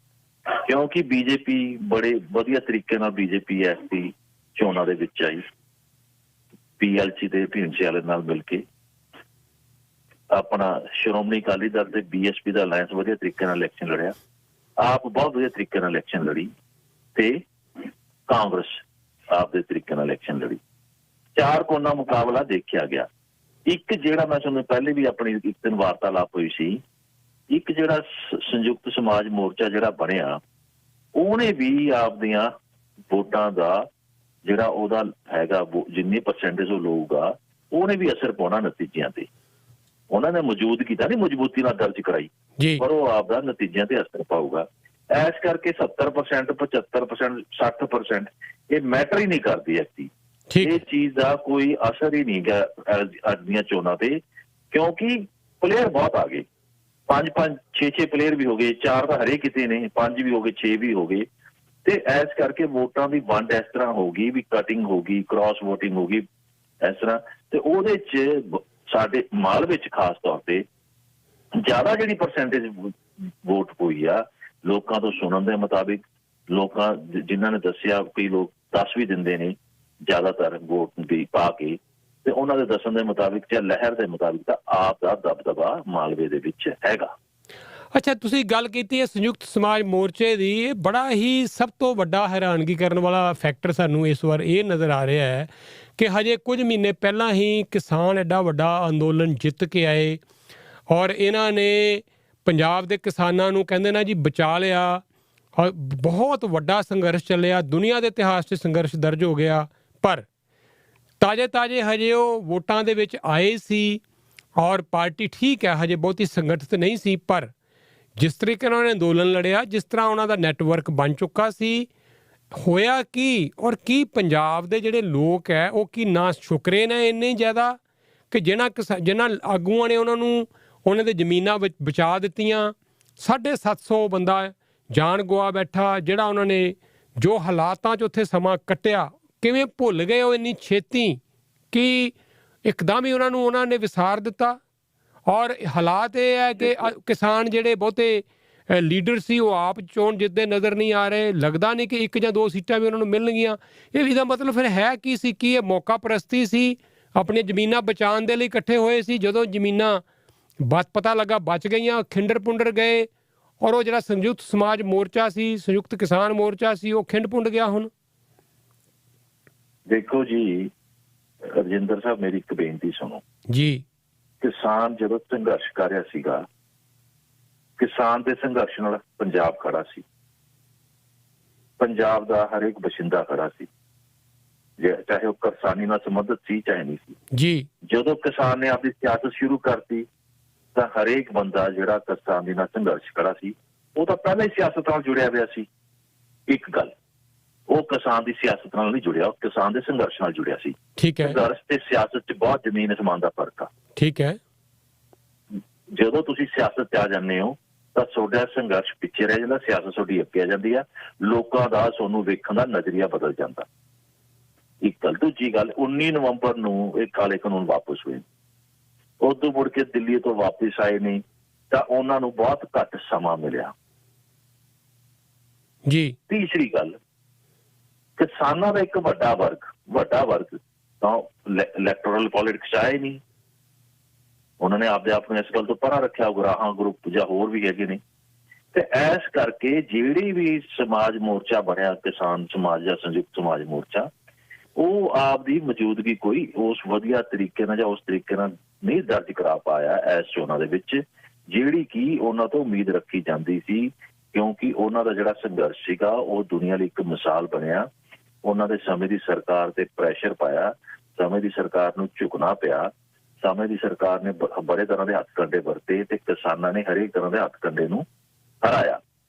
ਕਿਉਂਕਿ ਬੀਜੇਪੀ ਬੜੇ ਵਧੀਆ ਤਰੀਕੇ ਨਾਲ ਬੀਜੇਪੀ ਐਸਪੀ ਚੋਣਾਂ ਦੇ ਵਿੱਚ ਆਈ, PLC ਦੇ ਢੀਂਡਸੇ ਵਾਲੇ ਨਾਲ ਮਿਲ ਕੇ। ਆਪਣਾ ਸ਼੍ਰੋਮਣੀ ਅਕਾਲੀ ਦਲ ਤੇ BSP ਦਾ ਅਲਾਇੰਸ ਵਧੀਆ ਤਰੀਕੇ ਨਾਲ ਇਲੈਕਸ਼ਨ ਲੜਿਆ, ਆਪ ਬਹੁਤ ਵਧੀਆ ਤਰੀਕੇ ਨਾਲ ਇਲੈਕਸ਼ਨ ਲੜੀ, ਤੇ ਕਾਂਗਰਸ ਆਪ ਦੇ ਤਰੀਕੇ ਨਾਲ ਇਲੈਕਸ਼ਨ ਲੜੀ। ਚਾਰ ਕੋਨਾ ਮੁਕਾਬਲਾ ਦੇਖਿਆ ਗਿਆ। ਇੱਕ ਜਿਹੜਾ ਮੈਂ ਤੁਹਾਨੂੰ ਪਹਿਲੇ ਵੀ ਆਪਣੀ ਇੱਕ ਦਿਨ ਵਾਰਤਾਲਾਪ ਹੋਈ ਸੀ, ਇੱਕ ਜਿਹੜਾ ਸੰਯੁਕਤ ਸਮਾਜ ਮੋਰਚਾ ਜਿਹੜਾ ਬਣਿਆ, ਉਹਨੇ ਵੀ ਆਪਦੀਆਂ ਵੋਟਾਂ ਦਾ ਜਿਹੜਾ ਉਹਦਾ ਹੈਗਾ ਜਿੰਨੀ ਪਰਸੈਂਟੇਜ ਉਹ ਲਊਗਾ, ਉਹਨੇ ਵੀ ਅਸਰ ਪਾਉਣਾ ਨਤੀਜਿਆਂ ਤੇ। ਉਹਨਾਂ ਨੇ ਮੌਜੂਦਗੀ ਤਾਂ ਨਹੀਂ ਮਜ਼ਬੂਤੀ ਨਾਲ ਦਰਜ ਕਰਾਈ, ਪਰ ਉਹ ਆਪਦਾ ਨਤੀਜਿਆਂ ਤੇ ਅਸਰ ਪਾਊਗਾ। ਇਸ ਕਰਕੇ 70%, 75%, 60% ਇਹ ਮੈਟਰ ਹੀ ਨਹੀਂ ਕਰਦੀ ਐਕਟੀ। ਇਹ ਚੀਜ਼ ਦਾ ਕੋਈ ਅਸਰ ਹੀ ਨਹੀਂ ਗਾ ਅੱਜ ਦੀਆਂ ਚੋਣਾਂ ਤੇ, ਕਿਉਂਕਿ ਪਲੇਅਰ ਬਹੁਤ ਆ ਗਏ। 5-5, 6-6 ਪਲੇਅਰ ਵੀ ਹੋ ਗਏ, 4 ਤਾਂ ਹਰੇ ਕਿਤੇ ਨੇ, 5 ਵੀ ਹੋ ਗਏ, 6 ਵੀ ਹੋ ਗਏ। ਤੇ ਇਸ ਕਰਕੇ ਵੋਟਾਂ ਦੀ ਵੰਡ ਇਸ ਤਰ੍ਹਾਂ ਹੋ ਗਈ ਵੀ ਕਟਿੰਗ ਹੋ ਗਈ, ਕ੍ਰਾਸ ਵੋਟਿੰਗ ਹੋ ਗਈ ਇਸ ਤਰ੍ਹਾਂ। ਤੇ ਉਹਦੇ 'ਚ ਸਾਡੇ ਮਾਲ ਵਿੱਚ ਖਾਸ ਤੌਰ ਤੇ ਜ਼ਿਆਦਾ ਜਿਹੜੀ ਪਰਸੈਂਟੇਜ ਵੋਟ ਹੋਈ ਆ ਲੋਕਾਂ ਤੋਂ ਸੁਣਨ ਦੇ ਮੁਤਾਬਿਕ, ਲੋਕਾਂ ਜਿਨ੍ਹਾਂ ਨੇ ਦੱਸਿਆ, ਕਈ ਲੋਕ ਦੱਸ ਵੀ ਦਿੰਦੇ ਨੇ ਜ਼ਿਆਦਾਤਰ ਵੋਟ ਦੀ ਪਾ ਕੇ, ਤੇ ਉਹਨਾਂ ਦੇ ਦੱਸਣ ਦੇ ਮੁਤਾਬਿਕ ਜਾਂ ਲਹਿਰ ਦੇ ਮੁਤਾਬਿਕ ਤਾਂ ਆਪ ਦਾ ਦਬਦਬਾ ਮਾਲਵੇ ਦੇ ਵਿੱਚ ਹੈਗਾ। ਅੱਛਾ, ਤੁਸੀਂ ਗੱਲ ਕੀਤੀ ਹੈ ਸੰਯੁਕਤ ਸਮਾਜ ਮੋਰਚੇ ਦੀ। ਇਹ ਬੜਾ ਹੀ ਸਭ ਤੋਂ ਵੱਡਾ ਹੈਰਾਨਗੀ ਕਰਨ ਵਾਲਾ ਫੈਕਟਰ ਸਾਨੂੰ ਇਸ ਵਾਰ ਇਹ ਨਜ਼ਰ ਆ ਰਿਹਾ ਹੈ ਕਿ ਹਜੇ ਕੁਝ ਮਹੀਨੇ ਪਹਿਲਾਂ ਹੀ ਕਿਸਾਨ ਐਡਾ ਵੱਡਾ ਅੰਦੋਲਨ ਜਿੱਤ ਕੇ ਆਏ ਔਰ ਇਹਨਾਂ ਨੇ ਪੰਜਾਬ ਦੇ ਕਿਸਾਨਾਂ ਨੂੰ ਕਹਿੰਦੇ ਨਾ ਜੀ ਬਚਾ ਲਿਆ ਔਰ ਬਹੁਤ ਵੱਡਾ ਸੰਘਰਸ਼ ਚੱਲਿਆ, ਦੁਨੀਆ ਦੇ ਇਤਿਹਾਸ 'ਚ ਸੰਘਰਸ਼ ਦਰਜ ਹੋ ਗਿਆ। ਪਰ ਤਾਜ਼ੇ ਹਜੇ ਉਹ ਵੋਟਾਂ ਦੇ ਵਿੱਚ ਆਏ ਸੀ ਔਰ ਪਾਰਟੀ ਠੀਕ ਹੈ ਹਜੇ ਬਹੁਤੀ ਸੰਗਠਿਤ ਨਹੀਂ ਸੀ, ਪਰ ਜਿਸ ਤਰੀਕੇ ਨਾਲ ਉਹਨੇ ਅੰਦੋਲਨ ਲੜਿਆ, ਜਿਸ ਤਰ੍ਹਾਂ ਉਹਨਾਂ ਦਾ ਨੈਟਵਰਕ ਬਣ ਚੁੱਕਾ ਸੀ, ਹੋਇਆ ਕੀ ਔਰ ਕੀ ਪੰਜਾਬ ਦੇ ਜਿਹੜੇ ਲੋਕ ਹੈ ਉਹ ਕੀ ਨਾ ਸ਼ੁਕਰੇ ਨੇ ਇੰਨੇ ਜ਼ਿਆਦਾ ਕਿ ਜਿਹਨਾਂ ਆਗੂਆਂ ਨੇ ਉਹਨਾਂ ਨੂੰ ਉਹਨਾਂ ਦੇ ਜ਼ਮੀਨਾਂ ਵਿੱਚ ਬਚਾ ਦਿੱਤੀਆਂ। 750 ਬੰਦਾ ਜਾਨ ਗਵਾ ਬੈਠਾ, ਜਿਹੜਾ ਉਹਨਾਂ ਨੇ ਜੋ ਹਾਲਾਤਾਂ 'ਚ ਉੱਥੇ ਸਮਾਂ ਕੱਟਿਆ, ਕਿਵੇਂ ਭੁੱਲ ਗਏ ਉਹ ਇੰਨੀ ਛੇਤੀ ਕਿ ਇੱਕਦਮ ਹੀ ਉਹਨਾਂ ਨੇ ਵਿਸਾਰ ਦਿੱਤਾ। ਔਰ ਹਾਲਾਤ ਇਹ ਹੈ ਕਿ ਕਿਸਾਨ ਜਿਹੜੇ ਬਹੁਤੇ ਲੀਡਰ ਸੀ ਉਹ ਆਪ ਚੋਣ ਜਿੱਤਦੇ ਨਜ਼ਰ ਨਹੀਂ ਆ ਰਹੇ। ਲੱਗਦਾ ਨਹੀਂ ਕਿ 1 ਜਾਂ 2 ਸੀਟਾਂ ਵੀ ਉਹਨਾਂ ਨੂੰ ਮਿਲਣਗੀਆਂ। ਇਹਦਾ ਮਤਲਬ ਫਿਰ ਹੈ ਕੀ ਸੀ? ਕੀ ਇਹ ਮੌਕਾ ਪ੍ਰਸਤੀ ਸੀ? ਆਪਣੀਆਂ ਜ਼ਮੀਨਾਂ ਬਚਾਉਣ ਦੇ ਲਈ ਇਕੱਠੇ ਹੋਏ ਸੀ, ਜਦੋਂ ਜ਼ਮੀਨਾਂ ਪਤਾ ਲੱਗਾ ਬਚ ਗਈਆਂ, ਖਿੰਡਰ ਪੁੰਡਰ ਗਏ ਔਰ ਉਹ ਜਿਹੜਾ ਸੰਯੁਕਤ ਸਮਾਜ ਮੋਰਚਾ ਸੀ, ਸੰਯੁਕਤ ਕਿਸਾਨ ਮੋਰਚਾ ਸੀ, ਉਹ ਖਿੰਡ ਪੁੰਡ ਗਿਆ। ਹੁਣ ਦੇਖੋ ਜੀ ਰਜਿੰਦਰ ਸਾਹਿਬ, ਮੇਰੀ ਇੱਕ ਬੇਨਤੀ ਸੁਣੋ ਜੀ। ਕਿਸਾਨ ਜਦੋਂ ਸੰਘਰਸ਼ ਕਰ ਰਿਹਾ ਸੀਗਾ, ਕਿਸਾਨ ਦੇ ਸੰਘਰਸ਼ ਨਾਲ ਪੰਜਾਬ ਖੜਾ ਸੀ, ਪੰਜਾਬ ਦਾ ਹਰੇਕ ਬਸ਼ਿੰਦਾ ਖੜਾ ਸੀ, ਚਾਹੇ ਉਹ ਕਿਸਾਨੀ ਨਾਲ ਸੰਬੰਧਿਤ ਸੀ ਚਾਹੇ ਨਹੀਂ ਸੀ ਜੀ। ਜਦੋਂ ਕਿਸਾਨ ਨੇ ਆਪਣੀ ਸਿਆਸਤ ਸ਼ੁਰੂ ਕਰਤੀ ਤਾਂ ਹਰੇਕ ਬੰਦਾ ਜਿਹੜਾ ਕਿਸਾਨੀ ਨਾਲ ਸੰਘਰਸ਼ ਖੜਾ ਸੀ ਉਹ ਤਾਂ ਪਹਿਲਾਂ ਹੀ ਸਿਆਸਤ ਨਾਲ ਜੁੜਿਆ ਹੋਇਆ ਸੀ। ਇੱਕ ਗੱਲ, ਉਹ ਕਿਸਾਨ ਦੀ ਸਿਆਸਤ ਨਾਲ ਨਹੀਂ ਜੁੜਿਆ, ਉਹ ਕਿਸਾਨ ਦੇ ਸੰਘਰਸ਼ ਨਾਲ ਜੁੜਿਆ ਸੀ। ਠੀਕ ਹੈ। ਸੰਘਰਸ਼ ਤੇ ਸਿਆਸਤ 'ਚ ਬਹੁਤ ਜ਼ਮੀਨ ਅਸਮਾਨ ਦਾ ਫਰਕ ਆ। ਠੀਕ ਹੈ। ਜਦੋਂ ਤੁਸੀਂ ਸਿਆਸਤ 'ਚ ਆ ਜਾਂਦੇ ਹੋ ਤਾਂ ਤੁਹਾਡਾ ਸੰਘਰਸ਼ ਪਿੱਛੇ ਰਹਿ ਜਾਂਦਾ, ਸਿਆਸਤ ਤੁਹਾਡੀ ਅੱਗੇ ਆ ਜਾਂਦੀ ਆ, ਲੋਕਾਂ ਦਾ ਤੁਹਾਨੂੰ ਵੇਖਣ ਦਾ ਨਜ਼ਰੀਆ ਬਦਲ ਜਾਂਦਾ। ਇੱਕ ਗੱਲ। ਦੂਜੀ ਗੱਲ, 19 ਨਵੰਬਰ ਨੂੰ ਇਹ ਕਾਲੇ ਕਾਨੂੰਨ ਵਾਪਸ ਹੋਏ, ਉਦੋਂ ਮੁੜ ਕੇ ਦਿੱਲੀ ਤੋਂ ਵਾਪਿਸ ਆਏ ਨੇ ਤਾਂ ਉਹਨਾਂ ਨੂੰ ਬਹੁਤ ਘੱਟ ਸਮਾਂ ਮਿਲਿਆ ਜੀ। ਤੀਸਰੀ ਗੱਲ, ਕਿਸਾਨਾਂ ਦਾ ਇੱਕ ਵੱਡਾ ਵਰਗ ਤਾਂ ਇਲੈਕਟੋਰਲ ਪੋਲਿਟਿਕਸ ਆਏ ਨਹੀਂ, ਉਹਨਾਂ ਨੇ ਆਪਦੇ ਆਪ ਨੂੰ ਇਸ ਗੱਲ ਤੋਂ ਪਰਾਂ ਰੱਖਿਆ, ਗੁਰਾਹਾਂ ਗਰੁੱਪ ਜਾਂ ਹੋਰ ਵੀ ਹੈਗੇ ਨੇ। ਤੇ ਇਸ ਕਰਕੇ ਜਿਹੜੀ ਵੀ ਸਮਾਜ ਮੋਰਚਾ ਬਣਿਆ, ਕਿਸਾਨ ਸਮਾਜ ਜਾਂ ਸੰਯੁਕਤ ਸਮਾਜ ਮੋਰਚਾ, ਉਹ ਆਪਦੀ ਮੌਜੂਦਗੀ ਕੋਈ ਉਸ ਵਧੀਆ ਤਰੀਕੇ ਨਾਲ ਜਾਂ ਉਸ ਤਰੀਕੇ ਨਾਲ ਨਹੀਂ ਦਰਜ ਕਰਾ ਪਾਇਆ ਇਸ ਚੋਣਾਂ ਦੇ ਵਿੱਚ, ਜਿਹੜੀ ਕਿ ਉਹਨਾਂ ਤੋਂ ਉਮੀਦ ਰੱਖੀ ਜਾਂਦੀ ਸੀ, ਕਿਉਂਕਿ ਉਹਨਾਂ ਦਾ ਜਿਹੜਾ ਸੰਘਰਸ਼ ਸੀਗਾ ਉਹ ਦੁਨੀਆ ਲਈ ਇੱਕ ਮਿਸਾਲ ਬਣਿਆ। ਉਹਨਾਂ ਦੇ ਸਮੇਂ ਦੀ ਸਰਕਾਰ ਤੇ ਪ੍ਰੈਸ਼ਰ ਪਾਇਆ, ਸਮੇਂ ਦੀ ਸਰਕਾਰ ਨੂੰ ਝੁਕਣਾ ਪਿਆ, ਸਮੇਂ ਦੀ ਸਰਕਾਰ ਨੇ ਬੜੇ ਤਰ੍ਹਾਂ ਦੇ ਹੱਥਕੰਡੇ ਵਰਤੇ ਤੇ ਕਿਸਾਨਾਂ ਨੇ ਹਰੇਕ ਤਰ੍ਹਾਂ ਦੇ ਹੱਥਕੰਡੇ ਨੂੰ ਹਰਾਇਆ।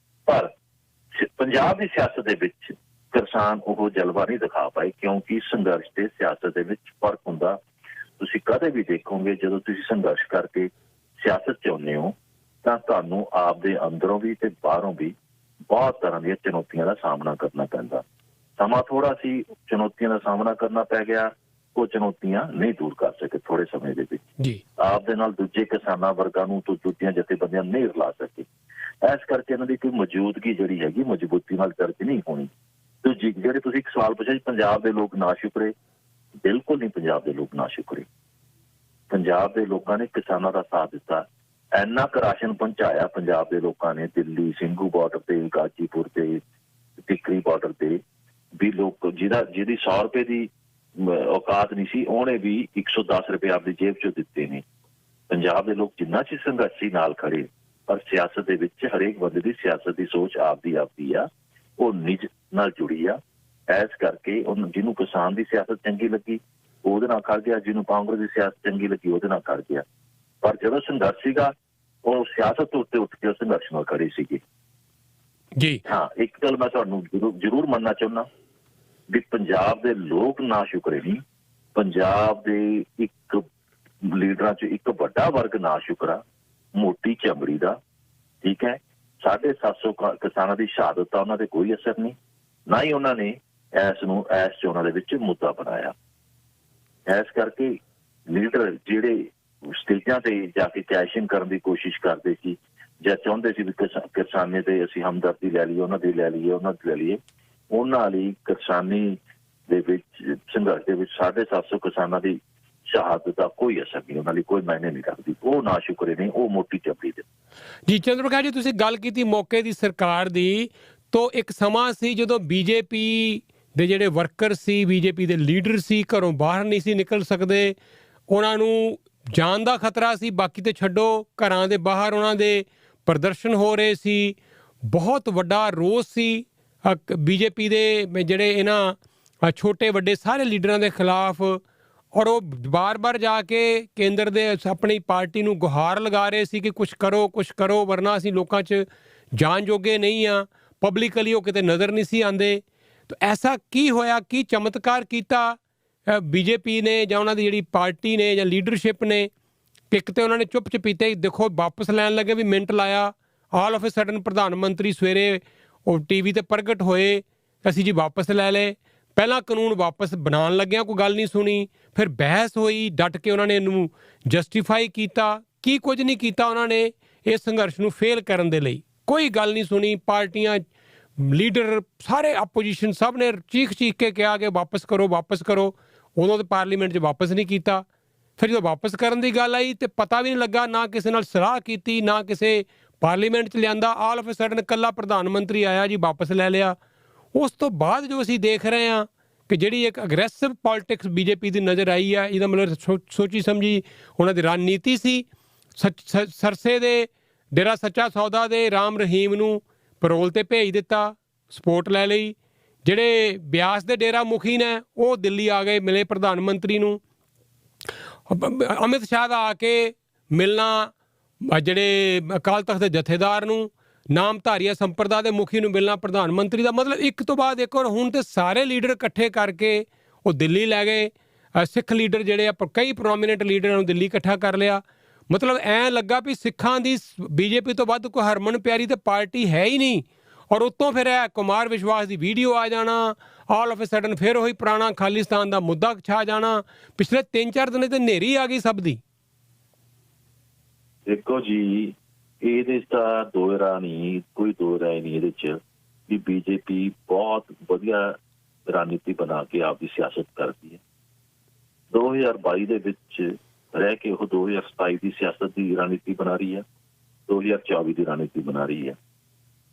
ਪਰ ਪੰਜਾਬ ਦੀ ਸਿਆਸਤ ਦੇ ਵਿੱਚ ਕਿਸਾਨ ਉਹ ਜਲਵਾ ਨਹੀਂ ਦਿਖਾ ਪਾਏ, ਕਿਉਂਕਿ ਸੰਘਰਸ਼ ਤੇ ਸਿਆਸਤ ਦੇ ਵਿੱਚ ਫਰਕ ਹੁੰਦਾ। ਤੁਸੀਂ ਕਦੇ ਵੀ ਦੇਖੋਗੇ ਜਦੋਂ ਤੁਸੀਂ ਸੰਘਰਸ਼ ਕਰਕੇ ਸਿਆਸਤ 'ਚ ਆਉਂਦੇ ਹੋ ਤਾਂ ਤੁਹਾਨੂੰ ਆਪਦੇ ਅੰਦਰੋਂ ਵੀ ਤੇ ਬਾਹਰੋਂ ਵੀ ਬਹੁਤ ਤਰ੍ਹਾਂ ਦੀਆਂ ਚੁਣੌਤੀਆਂ ਦਾ ਸਾਹਮਣਾ ਕਰਨਾ ਪੈਂਦਾ। ਸਮਾਂ ਥੋੜਾ ਸੀ, ਚੁਣੌਤੀਆਂ ਦਾ ਸਾਹਮਣਾ ਕਰਨਾ ਪੈ ਗਿਆ, ਉਹ ਚੁਣੌਤੀਆਂ ਨਹੀਂ ਦੂਰ ਕਰ ਸਕੇ ਥੋੜੇ ਸਮੇਂ ਦੇ ਵਿੱਚ ਜੀ। ਆਪਦੇ ਨਾਲ ਦੂਜੇ ਕਿਸਾਨਾਂ ਵਰਗਾਂ ਨੂੰ ਤੋਂ ਦੂਜੀਆਂ ਜਥੇਬੰਦੀਆਂ ਨਹੀਂ ਰਲਾ ਸਕੇ। ਇਸ ਕਰਕੇ ਇਹਨਾਂ ਦੀ ਕੋਈ ਮੌਜੂਦਗੀ ਜਿਹੜੀ ਹੈਗੀ ਮਜ਼ਬੂਤੀ ਨਾਲ ਦਰਜ ਨਹੀਂ ਹੋਣੀ। ਦੂਜੀ, ਜਿਹੜੇ ਤੁਸੀਂ ਇੱਕ ਸਵਾਲ ਪੁੱਛਿਆ ਪੰਜਾਬ ਦੇ ਲੋਕ ਨਾ ਸ਼ੁਕਰੇ, ਬਿਲਕੁਲ ਨਹੀਂ ਪੰਜਾਬ ਦੇ ਲੋਕ ਨਾ ਸ਼ੁਕਰੇ। ਪੰਜਾਬ ਦੇ ਲੋਕਾਂ ਨੇ ਕਿਸਾਨਾਂ ਦਾ ਸਾਥ ਦਿੱਤਾ, ਇੰਨਾ ਕੁ ਰਾਸ਼ਨ ਪਹੁੰਚਾਇਆ ਪੰਜਾਬ ਦੇ ਲੋਕਾਂ ਨੇ ਦਿੱਲੀ, ਸਿੰਘੂ ਬਾਰਡਰ ਤੇ, ਗਾਜੀਪੁਰ ਤੇ, ਟਿੱਕਰੀ ਬਾਰਡਰ ਤੇ ਵੀ ਲੋਕ ਜਿਹਦੀ 100 ਰੁਪਏ ਦੀ ਔਕਾਤ ਨਹੀਂ ਸੀ, ਉਹਨੇ ਵੀ 110 ਰੁਪਏ ਆਪਣੀ ਜੇਬ ਚੋਂ ਦਿੱਤੇ ਨੇ। ਪੰਜਾਬ ਦੇ ਲੋਕ ਜਿੰਨਾ ਚਿਰ ਸੰਘਰਸ਼ੀ ਨਾਲ ਖੜੇ, ਪਰ ਸਿਆਸਤ ਦੇ ਵਿੱਚ ਹਰੇਕ ਬੰਦੇ ਦੀ ਸਿਆਸਤ ਦੀ ਸੋਚ ਆਪਦੀ ਆ, ਉਹ ਨਿੱਜ ਨਾਲ ਜੁੜੀ ਆ। ਇਸ ਕਰਕੇ ਉਹਨੂੰ ਜਿਹਨੂੰ ਕਿਸਾਨ ਦੀ ਸਿਆਸਤ ਚੰਗੀ ਲੱਗੀ ਉਹਦੇ ਨਾਲ ਖੜ ਗਿਆ, ਜਿਹਨੂੰ ਕਾਂਗਰਸ ਦੀ ਸਿਆਸਤ ਚੰਗੀ ਲੱਗੀ ਉਹਦੇ ਨਾਲ ਖੜ ਗਿਆ। ਪਰ ਜਦੋਂ ਸੰਘਰਸ਼ ਸੀਗਾ ਉਹ ਸਿਆਸਤ ਉੱਤੇ ਉੱਠ ਕੇ ਸੰਘਰਸ਼ ਨਾਲ ਖੜੇ ਸੀਗੇ ਜੀ। ਹਾਂ, ਇੱਕ ਗੱਲ ਮੈਂ ਤੁਹਾਨੂੰ ਜ਼ਰੂਰ ਮੰਨਣਾ ਚਾਹੁੰਦਾ ਵੀ ਪੰਜਾਬ ਦੇ ਲੋਕ ਨਾ ਸ਼ੁਕਰੇ ਨਹੀਂ, ਪੰਜਾਬ ਦੇ ਇੱਕ ਲੀਡਰਾਂ 'ਚ ਇੱਕ ਵੱਡਾ ਵਰਗ ਨਾ ਸ਼ੁਕਰਾ, ਮੋਟੀ ਚਮੜੀ ਦਾ, ਠੀਕ ਹੈ। 750 ਕਿਸਾਨਾਂ ਦੀ ਸ਼ਹਾਦਤ ਦਾ ਉਹਨਾਂ ਤੇ ਕੋਈ ਅਸਰ ਨਹੀਂ, ਨਾ ਹੀ ਉਹਨਾਂ ਨੇ ਇਸ ਚੋਣਾਂ ਦੇ ਵਿੱਚ ਮੁੱਦਾ ਬਣਾਇਆ। ਇਸ ਕਰਕੇ ਲੀਡਰ ਜਿਹੜੇ ਸਟੇਜਾਂ ਤੇ ਜਾ ਕੇ ਕੈਸ਼ਿੰਗ ਕਰਨ ਦੀ ਕੋਸ਼ਿਸ਼ ਕਰਦੇ ਸੀ ਜਾਂ ਚਾਹੁੰਦੇ ਸੀ ਵੀ ਕਿਸਾਨੀ ਤੇ ਅਸੀਂ ਹਮਦਰਦੀ ਲੈ ਲਈਏ, ਉਹਨਾਂ ਦੀ ਲੈ ਲਈਏ, ਉਹਨਾਂ ਲਈ ਕਿਸਾਨੀ ਦੇ ਵਿੱਚ ਸੰਘਰਸ਼ ਦੇ ਵਿੱਚ 750 ਕਿਸਾਨਾਂ ਦੀ ਸ਼ਹਾਦਤ ਦਾ ਕੋਈ ਅਸਰ ਨਹੀਂ, ਉਹਨਾਂ ਲਈ ਕੋਈ ਮਾਇਨੇ ਨਹੀਂ ਰੱਖਦੀ। ਉਹ ਨਾ ਸ਼ੁਕਰੇ ਨੇ, ਉਹ ਮੋਟੀ ਚਮੜੀ ਦੇ। ਜੀ ਚੰਦਰ ਪ੍ਰਕਾਸ਼ ਜੀ, ਤੁਸੀਂ ਗੱਲ ਕੀਤੀ ਮੌਕੇ ਦੀ ਸਰਕਾਰ ਦੀ, ਤੋਂ ਇੱਕ ਸਮਾਂ ਸੀ ਜਦੋਂ ਬੀਜੇਪੀ ਦੇ ਜਿਹੜੇ ਵਰਕਰ ਸੀ, ਬੀਜੇਪੀ ਦੇ ਲੀਡਰ ਸੀ, ਘਰੋਂ ਬਾਹਰ ਨਹੀਂ ਸੀ ਨਿਕਲ ਸਕਦੇ, ਉਹਨਾਂ ਨੂੰ ਜਾਨ ਦਾ ਖਤਰਾ ਸੀ। ਬਾਕੀ ਤੇ ਛੱਡੋ, ਘਰਾਂ ਦੇ ਬਾਹਰ ਉਹਨਾਂ ਦੇ ਪ੍ਰਦਰਸ਼ਨ ਹੋ ਰਹੇ ਸੀ, ਬਹੁਤ ਵੱਡਾ ਰੋਸ ਸੀ ਬੀਜੇਪੀ ਦੇ ਜਿਹੜੇ ਇਹਨਾਂ ਛੋਟੇ ਵੱਡੇ ਸਾਰੇ ਲੀਡਰਾਂ ਦੇ ਖਿਲਾਫ। ਔਰ ਉਹ ਬਾਰ-ਬਾਰ ਜਾ ਕੇ ਕੇਂਦਰ ਦੇ ਆਪਣੀ ਪਾਰਟੀ ਨੂੰ ਗੁਹਾਰ ਲਗਾ ਰਹੇ ਸੀ ਕਿ ਕੁਛ ਕਰੋ ਵਰਨਾ ਅਸੀਂ ਲੋਕਾਂ 'ਚ ਜਾਣ ਜੋਗੇ ਨਹੀਂ ਆ। ਪਬਲਿਕਲੀ ਉਹ ਕਿਤੇ ਨਜ਼ਰ ਨਹੀਂ ਸੀ ਆਉਂਦੇ। ਤਾਂ ਐਸਾ ਕੀ ਹੋਇਆ, ਕੀ ਚਮਤਕਾਰ ਕੀਤਾ ਬੀਜੇਪੀ ਨੇ ਜਾਂ ਉਹਨਾਂ ਦੀ ਜਿਹੜੀ ਪਾਰਟੀ ਨੇ ਜਾਂ ਲੀਡਰਸ਼ਿਪ ਨੇ ਕਿ ਇੱਕ ਤਾਂ ਉਹਨਾਂ ਨੇ ਚੁੱਪ ਚਪੀਤੇ ਦੇਖੋ ਵਾਪਸ ਲੈਣ ਲੱਗੇ ਵੀ ਮਿੰਟ ਲਾਇਆ, ਆਲ ਆਫ ਏ ਸਡਨ ਪ੍ਰਧਾਨ ਮੰਤਰੀ ਸਵੇਰੇ ਉਹ TV 'ਤੇ ਪ੍ਰਗਟ ਹੋਏ, ਅਸੀਂ ਜੀ ਵਾਪਸ ਲੈ ਲਏ। ਪਹਿਲਾਂ ਕਾਨੂੰਨ ਵਾਪਸ ਬਣਾਉਣ ਲੱਗਿਆ ਕੋਈ ਗੱਲ ਨਹੀਂ ਸੁਣੀ, ਫਿਰ ਬਹਿਸ ਹੋਈ, ਡਟ ਕੇ ਉਹਨਾਂ ਨੇ ਇਹਨੂੰ ਜਸਟੀਫਾਈ ਕੀਤਾ। ਕੀ ਕੁਝ ਨਹੀਂ ਕੀਤਾ ਉਹਨਾਂ ਨੇ ਇਸ ਸੰਘਰਸ਼ ਨੂੰ ਫੇਲ ਕਰਨ ਦੇ ਲਈ, ਕੋਈ ਗੱਲ ਨਹੀਂ ਸੁਣੀ। ਪਾਰਟੀਆਂ, ਲੀਡਰ, ਸਾਰੇ ਆਪੋਜੀਸ਼ਨ ਸਭ ਨੇ ਚੀਖ ਕੇ ਕਿਹਾ ਕਿ ਵਾਪਸ ਕਰੋ। ਉਦੋਂ ਤਾਂ ਪਾਰਲੀਮੈਂਟ 'ਚ ਵਾਪਸ ਨਹੀਂ ਕੀਤਾ। ਫਿਰ ਜਦੋਂ ਵਾਪਸ ਕਰਨ ਦੀ ਗੱਲ ਆਈ ਤੇ ਪਤਾ ਵੀ ਨਹੀਂ ਲੱਗਾ, ਨਾ ਕਿਸੇ ਨਾਲ ਸਲਾਹ ਕੀਤੀ, ਨਾ ਕਿਸੇ ਪਾਰਲੀਮੈਂਟ 'ਚ ਲਿਆਂਦਾ। ਆਲ ਆਫ ਏ ਸਡਨ ਇਕੱਲਾ ਪ੍ਰਧਾਨ ਮੰਤਰੀ ਆਇਆ ਜੀ, ਵਾਪਸ ਲੈ ਲਿਆ। ਉਸ ਤੋਂ ਬਾਅਦ ਜੋ ਅਸੀਂ ਦੇਖ ਰਹੇ ਹਾਂ ਕਿ ਜਿਹੜੀ ਇੱਕ ਅਗਰੈਸਿਵ ਪੋਲਿਟਿਕਸ ਬੀਜੇਪੀ ਦੀ ਨਜ਼ਰ ਆਈ ਆ, ਇਹਦਾ ਮਤਲਬ ਸੋਚੀ ਸਮਝੀ ਉਹਨਾਂ ਦੀ ਰਣਨੀਤੀ ਸੀ। ਸਰਸੇ ਦੇ ਡੇਰਾ ਸੱਚਾ ਸੌਦਾ ਦੇ ਰਾਮ ਰਹੀਮ ਨੂੰ ਪੈਰੋਲ 'ਤੇ ਭੇਜ ਦਿੱਤਾ, ਸਪੋਰਟ ਲੈ ਲਈ। ਜਿਹੜੇ ਬਿਆਸ ਦੇ ਡੇਰਾ ਮੁਖੀ ਨੇ ਉਹ ਦਿੱਲੀ ਆ ਗਏ, ਮਿਲੇ ਪ੍ਰਧਾਨ ਮੰਤਰੀ ਨੂੰ। ਅਮਿਤ ਸ਼ਾਹ ਦਾ ਆ ਕੇ ਮਿਲਣਾ, ਜਿਹੜੇ ਅਕਾਲ ਤਖਤ ਦੇ ਜਥੇਦਾਰ ਨੂੰ, ਨਾਮਧਾਰੀਆ ਸੰਪਰਦਾ ਦੇ ਮੁਖੀ ਨੂੰ ਮਿਲਣਾ ਪ੍ਰਧਾਨ ਮੰਤਰੀ ਦਾ। ਮਤਲਬ ਇੱਕ ਤੋਂ ਬਾਅਦ ਇੱਕ। ਔਰ ਹੁਣ ਤੇ ਸਾਰੇ ਲੀਡਰ ਇਕੱਠੇ ਕਰਕੇ ਉਹ ਦਿੱਲੀ ਲੈ ਗਏ। ਸਿੱਖ ਲੀਡਰ ਜਿਹੜੇ ਆ, ਕਈ ਪ੍ਰੋਮੀਨੈਂਟ ਲੀਡਰਾਂ ਨੂੰ ਦਿੱਲੀ ਇਕੱਠਾ ਕਰ ਲਿਆ। ਮਤਲਬ ਐਂ ਲੱਗਾ ਵੀ ਸਿੱਖਾਂ ਦੀ ਬੀਜੇਪੀ ਤੋਂ ਵੱਧ ਕੋਈ ਹਰਮਨ ਪਿਆਰੀ ਤੇ ਪਾਰਟੀ ਹੈ ਹੀ ਨਹੀਂ। ਔਰ ਉੱਤੋਂ ਫਿਰ ਇਹ ਕੁਮਾਰ ਵਿਸ਼ਵਾਸ ਦੀ ਵੀਡੀਓ ਆ ਜਾਣਾ, ਆਲ ਆਫ ਏ ਸਡਨ ਫਿਰ ਉਹੀ ਪੁਰਾਣਾ ਖਾਲਿਸਤਾਨ ਦਾ ਮੁੱਦਾ ਛਾ ਜਾਣਾ। ਪਿਛਲੇ 3-4 ਦਿਨ ਤੇ ਹਨੇਰੀ ਆ ਗਈ ਸਭ ਦੀ। ਦੇਖੋ ਜੀ, ਇਹਦੇ ਤਾਂ ਕੋਈ ਦੋ ਰਾਏ ਨਹੀਂ ਇਹਦੇ 'ਚ ਵੀ ਬੀਜੇਪੀ ਬਹੁਤ ਵਧੀਆ ਰਣਨੀਤੀ ਬਣਾ ਕੇ ਆਪਦੀ ਸਿਆਸਤ ਕਰਦੀ ਹੈ। 2022 ਦੇ ਵਿੱਚ ਰਹਿ ਕੇ ਉਹ 2027 ਦੀ ਸਿਆਸਤ ਦੀ ਰਣਨੀਤੀ ਬਣਾ ਰਹੀ ਹੈ, 2024 ਦੀ ਰਣਨੀਤੀ ਬਣਾ ਰਹੀ ਹੈ।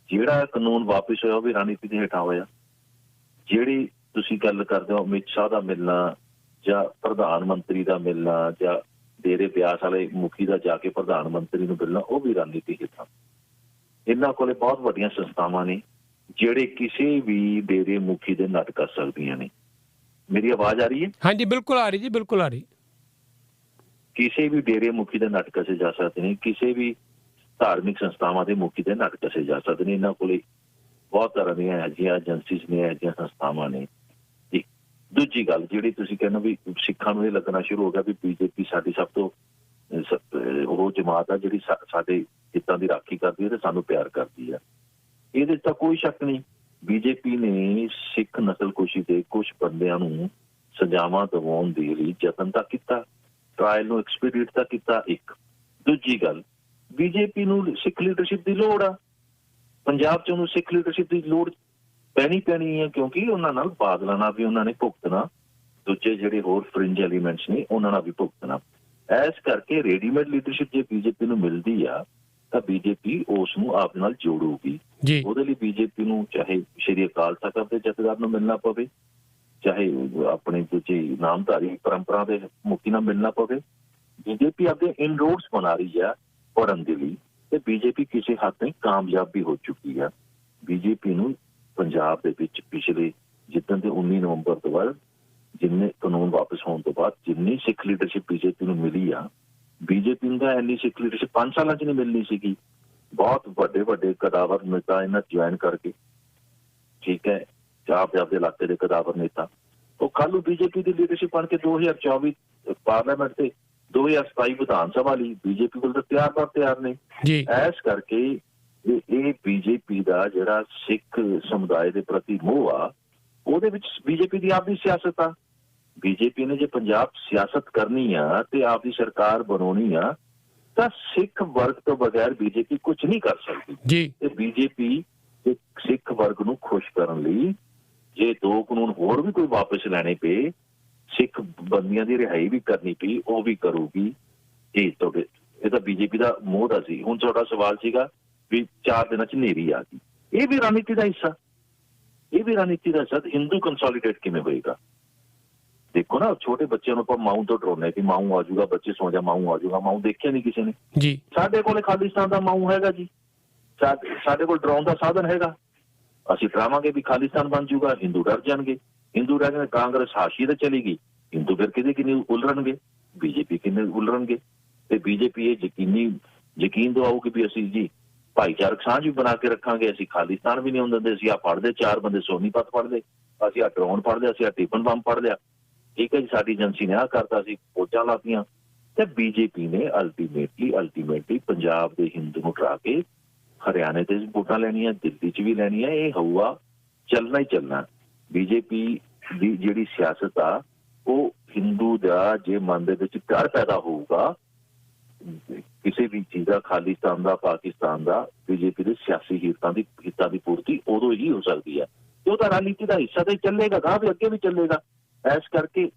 ਜਿਹੜਾ ਕਾਨੂੰਨ ਵਾਪਿਸ ਹੋਇਆ ਉਹ ਵੀ ਰਣਨੀਤੀ ਦੇ ਹੇਠਾਂ ਹੋਇਆ। ਜਿਹੜੀ ਤੁਸੀਂ ਗੱਲ ਕਰਦੇ ਹੋ ਅਮਿਤ ਸ਼ਾਹ ਦਾ ਮਿਲਣਾ ਜਾਂ ਪ੍ਰਧਾਨ ਮੰਤਰੀ ਦਾ ਮਿਲਣਾ ਜਾਂ ਡੇਰੇ ਬਿਆਸ ਵਾਲੇ ਮੁਖੀ ਦਾ ਜਾ ਕੇ ਪ੍ਰਧਾਨ ਮੰਤਰੀ ਨੂੰ ਮਿਲਣਾ, ਉਹ ਵੀ ਰਣਨੀਤੀ ਹੇਠਾਂ। ਇਹਨਾਂ ਕੋਲੇ ਬਹੁਤ ਵੱਡੀਆਂ ਸੰਸਥਾਵਾਂ ਨੇ ਜਿਹੜੇ ਕਿਸੇ ਵੀ ਡੇਰੇ ਮੁਖੀ ਦੇ ਨੱਟ ਕਰ ਸਕਦੀਆਂ ਨੇ। ਮੇਰੀ ਆਵਾਜ਼ ਆ ਰਹੀ ਹੈ? ਹਾਂਜੀ ਬਿਲਕੁਲ ਆ ਰਹੀ ਜੀ, ਬਿਲਕੁਲ ਆ ਰਹੀ। ਕਿਸੇ ਵੀ ਡੇਰੇ ਮੁਖੀ ਦੇ ਨੱਟ ਕਸੇ ਜਾ ਸਕਦੇ ਨੇ, ਕਿਸੇ ਵੀ ਧਾਰਮਿਕ ਸੰਸਥਾਵਾਂ ਦੇ ਮੁਖੀ ਦੇ ਨੱਟ ਕਸੇ ਜਾ ਸਕਦੇ ਨੇ। ਇਹਨਾਂ ਕੋਲੇ ਬਹੁਤ ਤਰ੍ਹਾਂ ਦੀਆਂ ਅਜਿਹੀਆਂ ਏਜੰਸੀਜ਼ ਨੇ, ਅਜਿਹੀਆਂ ਸੰਸਥਾਵਾਂ ਨੇ। ਇੱਕ ਦੂਜੀ ਗੱਲ ਜਿਹੜੀ ਤੁਸੀਂ ਕਹਿੰਦੇ ਵੀ ਸਿੱਖਾਂ ਨੂੰ ਇਹ ਲੱਗਣਾ ਸ਼ੁਰੂ ਹੋ ਗਿਆ ਵੀ ਬੀਜੇਪੀ ਸਾਡੀ ਸਭ ਤੋਂ ਉਹ ਜਮਾਤ ਆ ਜਿਹੜੀ ਸਾਡੇ ਹਿੱਤਾਂ ਦੀ ਰਾਖੀ ਕਰਦੀ ਹੈ ਤੇ ਸਾਨੂੰ ਪਿਆਰ ਕਰਦੀ ਆ। ਇਹਦੇ 'ਚ ਤਾਂ ਕੋਈ ਸ਼ੱਕ ਨਹੀਂ। ਬੀਜੇਪੀ ਨੇ ਸਿੱਖ ਨਸਲਕੁਸ਼ੀ ਦੇ ਕੁਝ ਬੰਦਿਆਂ ਨੂੰ ਸਜ਼ਾਵਾਂ ਦਿਵਾਉਣ ਦੇ ਲਈ ਯਤਨ ਤਾਂ ਕੀਤਾ, ਟਰਾਇਲ ਨੂੰ ਐਕਸਪੀਡੀਟ ਤਾਂ ਕੀਤਾ। ਇੱਕ ਦੂਜੀ ਗੱਲ, ਬੀਜੇਪੀ ਨੂੰ ਸਿੱਖ ਲੀਡਰਸ਼ਿਪ ਦੀ ਲੋੜ ਆ। ਪੰਜਾਬ 'ਚ ਉਹਨੂੰ ਸਿੱਖ ਲੀਡਰਸ਼ਿਪ ਦੀ ਲੋੜ ਪੈਣੀ ਹੈ, ਕਿਉਂਕਿ ਉਹਨਾਂ ਨਾਲ ਬਾਦਲਾਂ ਨਾਲ ਵੀ ਉਹਨਾਂ ਨੇ ਭੁਗਤਣਾ, ਦੂਜੇ ਜਿਹੜੇ ਹੋਰ ਫਰਿੰਜ ਐਲੀਮੈਂਟਸ ਨੇ ਉਹਨਾਂ ਨਾਲ ਵੀ ਭੁਗਤਣਾ। ਇਸ ਕਰਕੇ ਰੈਡੀਮੇਡ ਲੀਡਰਸ਼ਿਪ ਜੇ ਬੀਜੇਪੀ ਨੂੰ ਮਿਲਦੀ ਆ ਤਾਂ ਬੀਜੇਪੀ ਉਸ ਨੂੰ ਆਪ ਨਾਲ ਜੋੜੂਗੀ। ਉਹਦੇ ਲਈ ਬੀਜੇਪੀ ਨੂੰ ਚਾਹੇ ਸ਼੍ਰੀ ਅਕਾਲ ਤਖਤ ਦੇ ਜਥੇਦਾਰ ਨੂੰ ਮਿਲਣਾ ਪਵੇ, ਚਾਹੇ ਆਪਣੀ ਦੂਜੀ ਨਾਮਧਾਰੀ ਪਰੰਪਰਾ ਦੇ ਮੁਕਤੀ ਨਾਲ ਮਿਲਣਾ ਪਵੇ। ਬੀਜੇਪੀ ਆਪਣੇ ਇਨਰੋਡਸ ਬਣਾ ਰਹੀ ਆ ਪੜਨ ਦੇ ਲਈ, ਤੇ ਬੀਜੇਪੀ ਕਿਸੇ ਹੱਦ ਤੱਕ ਕਾਮਯਾਬ ਵੀ ਹੋ ਚੁੱਕੀ ਆ। ਬੀਜੇਪੀ ਨੂੰ ਪੰਜਾਬ ਦੇ ਵਿੱਚ ਪਿਛਲੇ ਜਿੱਦਣ ਦੇ 19 ਨਵੰਬਰ ਤੋਂ ਬਾਅਦ ਜਿੰਨੇ ਕਾਨੂੰਨ ਵਾਪਸ ਹੋਣ ਤੋਂ ਬਾਅਦ ਜਿੰਨੀ ਸਿੱਖ ਲੀਡਰਸ਼ਿਪ ਬੀਜੇਪੀ ਨੂੰ ਮਿਲੀ ਆ, ਬੀਜੇਪੀ ਨੂੰ ਤਾਂ ਇੰਨੀ ਸਿੱਖ ਲੀਡਰਸ਼ਿਪ 5 ਸਾਲਾਂ 'ਚ ਨਹੀਂ ਮਿਲਣੀ ਸੀਗੀ। ਬਹੁਤ ਵੱਡੇ ਵੱਡੇ ਕਦਾਵਰ ਨੇਤਾ ਇਹਨਾਂ ਜੁਆਇਨ ਕਰਕੇ, ਠੀਕ ਹੈ, ਆਪਦੇ ਇਲਾਕੇ ਦੇ ਕਦਾਵਰ ਨੇਤਾ, ਉਹ ਕੱਲ੍ਹ ਨੂੰ ਬੀਜੇਪੀ ਦੀ ਲੀਡਰਸ਼ਿਪ ਬਣ ਕੇ 2024 ਪਾਰਲੀਮੈਂਟ ਤੇ 2027 ਵਿਧਾਨ ਸਭਾ ਲਈ ਬੀਜੇਪੀ ਕੋਲ ਤਾਂ ਤਿਆਰ ਨੇ। ਇਸ ਕਰਕੇ ਇਹ ਬੀਜੇਪੀ ਦਾ ਜਿਹੜਾ ਸਿੱਖ ਸਮੁਦਾਇ ਦੇ ਪ੍ਰਤੀ ਮੋਹ ਆ, ਉਹਦੇ ਵਿੱਚ ਬੀਜੇਪੀ ਦੀ ਆਪਦੀ ਸਿਆਸਤ ਆ। ਬੀਜੇਪੀ ਨੇ ਜੇ ਪੰਜਾਬ ਸਿਆਸਤ ਕਰਨੀ ਆ ਤੇ ਆਪਦੀ ਸਰਕਾਰ ਬਣਾਉਣੀ ਆ, ਤਾਂ ਸਿੱਖ ਵਰਗ ਤੋਂ ਬਗੈਰ ਬੀਜੇਪੀ ਕੁਝ ਨਹੀਂ ਕਰ ਸਕਦੀ। ਤੇ ਬੀਜੇਪੀ ਸਿੱਖ ਵਰਗ ਨੂੰ ਖੁਸ਼ ਕਰਨ ਲਈ ਜੇ 2 ਕਾਨੂੰਨ ਹੋਰ ਵੀ ਕੋਈ ਵਾਪਸ ਲੈਣੇ ਪਏ, ਸਿੱਖ ਬੰਦੀਆਂ ਦੀ ਰਿਹਾਈ ਵੀ ਕਰਨੀ ਪਈ, ਉਹ ਵੀ ਕਰੂਗੀ। ਇਹ ਤਾਂ ਬੀਜੇਪੀ ਦਾ ਮੋਹ ਦਾ ਸੀ। ਹੁਣ ਤੁਹਾਡਾ ਸਵਾਲ ਸੀਗਾ ਵੀ 4 ਦਿਨਾਂ 'ਚ ਹਨੇਰੀ ਆ ਗਈ, ਇਹ ਵੀ ਰਣਨੀਤੀ ਦਾ ਹਿੱਸਾ, ਇਹ ਵੀ ਰਣਨੀਤੀ ਦਾ ਹਿੱਸਾ। ਹਿੰਦੂ ਕੰਸੋਲੀਡੇਟ ਕਿਵੇਂ ਹੋਏਗਾ? ਦੇਖੋ ਨਾ, ਛੋਟੇ ਬੱਚਿਆਂ ਨੂੰ ਆਪਾਂ ਮਾਊ ਤੋਂ ਡਰਾਉਂਦੇ ਕਿ ਮਾਊ ਆ ਜਾਊਗਾ, ਬੱਚੇ ਸੌ ਜਾ, ਮਾਊ ਆ ਜਾਊਗਾ। ਮਾਊ ਦੇਖਿਆ ਨਹੀਂ ਕਿਸੇ ਨੇ ਜੀ। ਸਾਡੇ ਕੋਲ ਖਾਲਿਸਤਾਨ ਦਾ ਮਾਊ ਹੈਗਾ ਜੀ, ਸਾਡੇ ਕੋਲ ਡਰਾਉਣ ਦਾ ਸਾਧਨ ਹੈਗਾ। ਅਸੀਂ ਡਰਾਵਾਂਗੇ ਵੀ ਖਾਲਿਸਤਾਨ ਬਣ ਜਾਊਗਾ, ਹਿੰਦੂ ਡਰ ਜਾਣਗੇ। ਹਿੰਦੂ ਡਰ ਜਾਣਗੇ, ਕਾਂਗਰਸ ਹਾਸ਼ੀਏ ਤੇ ਚਲੇਗੀ, ਹਿੰਦੂ ਫਿਰ ਕਿੰਨੇ ਉਲਰਨਗੇ, ਬੀਜੇਪੀ ਕਿੰਨੇ ਉਲਰਨਗੇ। ਤੇ ਬੀਜੇਪੀ ਇਹ ਯਕੀਨ ਦਿਵਾਊਗੀ ਵੀ ਅਸੀਂ ਜੀ ਭਾਈਚਾਰਕ ਸਾਂਝ ਵੀ ਬਣਾ ਕੇ ਰੱਖਾਂਗੇ, ਅਸੀਂ ਖਾਲਿਸਤਾਨ ਵੀ ਨਹੀਂ ਹੁੰਦੇ ਦਿੰਦੇ, ਅਸੀਂ ਆਹ ਪੜ੍ਹਦੇ 4 ਬੰਦੇ ਸੋਨੀਪਤ ਪੜ੍ਹਦੇ, ਅਸੀਂ ਆਹ ਡਰੋਨ ਪੜ੍ਹਦੇ, ਅਸੀਂ ਆਹ ਟਿਫਨ ਬੰਬ ਪੜ੍ਹ ਲਿਆ, ਠੀਕ ਹੈ ਜੀ, ਸਾਡੀ ਏਜੰਸੀ ਨੇ ਆਹ ਕਰਤਾ, ਅਸੀਂ ਫੌਜਾਂ ਲਾਤੀਆਂ। ਤੇ ਬੀਜੇਪੀ ਨੇ ਅਲਟੀਮੇਟਲੀ ਪੰਜਾਬ ਦੇ ਹਿੰਦੂ ਨੂੰ ਡਰਾ ਕੇ ਹਰਿਆਣੇ ਤੇ ਵੋਟਾਂ ਲੈਣੀਆਂ, ਦਿੱਲੀ 'ਚ ਵੀ ਲੈਣੀਆਂ। ਇਹ ਹਊਆ ਚੱਲਣਾ ਹੀ ਚੱਲਣਾ। ਬੀਜੇਪੀ ਦੀ ਜਿਹੜੀ ਸਿਆਸਤ ਆ, ਉਹ ਹਿੰਦੂ ਦਾ ਜੇ ਮਨ ਦੇ ਵਿੱਚ ਡਰ ਪੈਦਾ ਹੋਊਗਾ ਕਿਸੇ ਵੀ ਚੀਜ਼ ਦਾ, ਖਾਲਿਸਤਾਨ ਦਾ, ਪਾਕਿਸਤਾਨ ਦਾ, ਬੀਜੇਪੀ ਦੇ ਸਿਆਸੀ ਹਿੱਤਾਂ ਦੀ ਪੂਰਤੀ ਉਦੋਂ ਹੀ ਹੋ ਸਕਦੀ ਹੈ। ਉਹ ਤਾਂ ਰਣਨੀਤੀ ਦਾ ਹਿੱਸਾ ਤਾਂ ਚੱਲੇਗਾ, ਵੀ ਅੱਗੇ ਵੀ ਚੱਲੇਗਾ। ਇਸ ਕਰਕੇ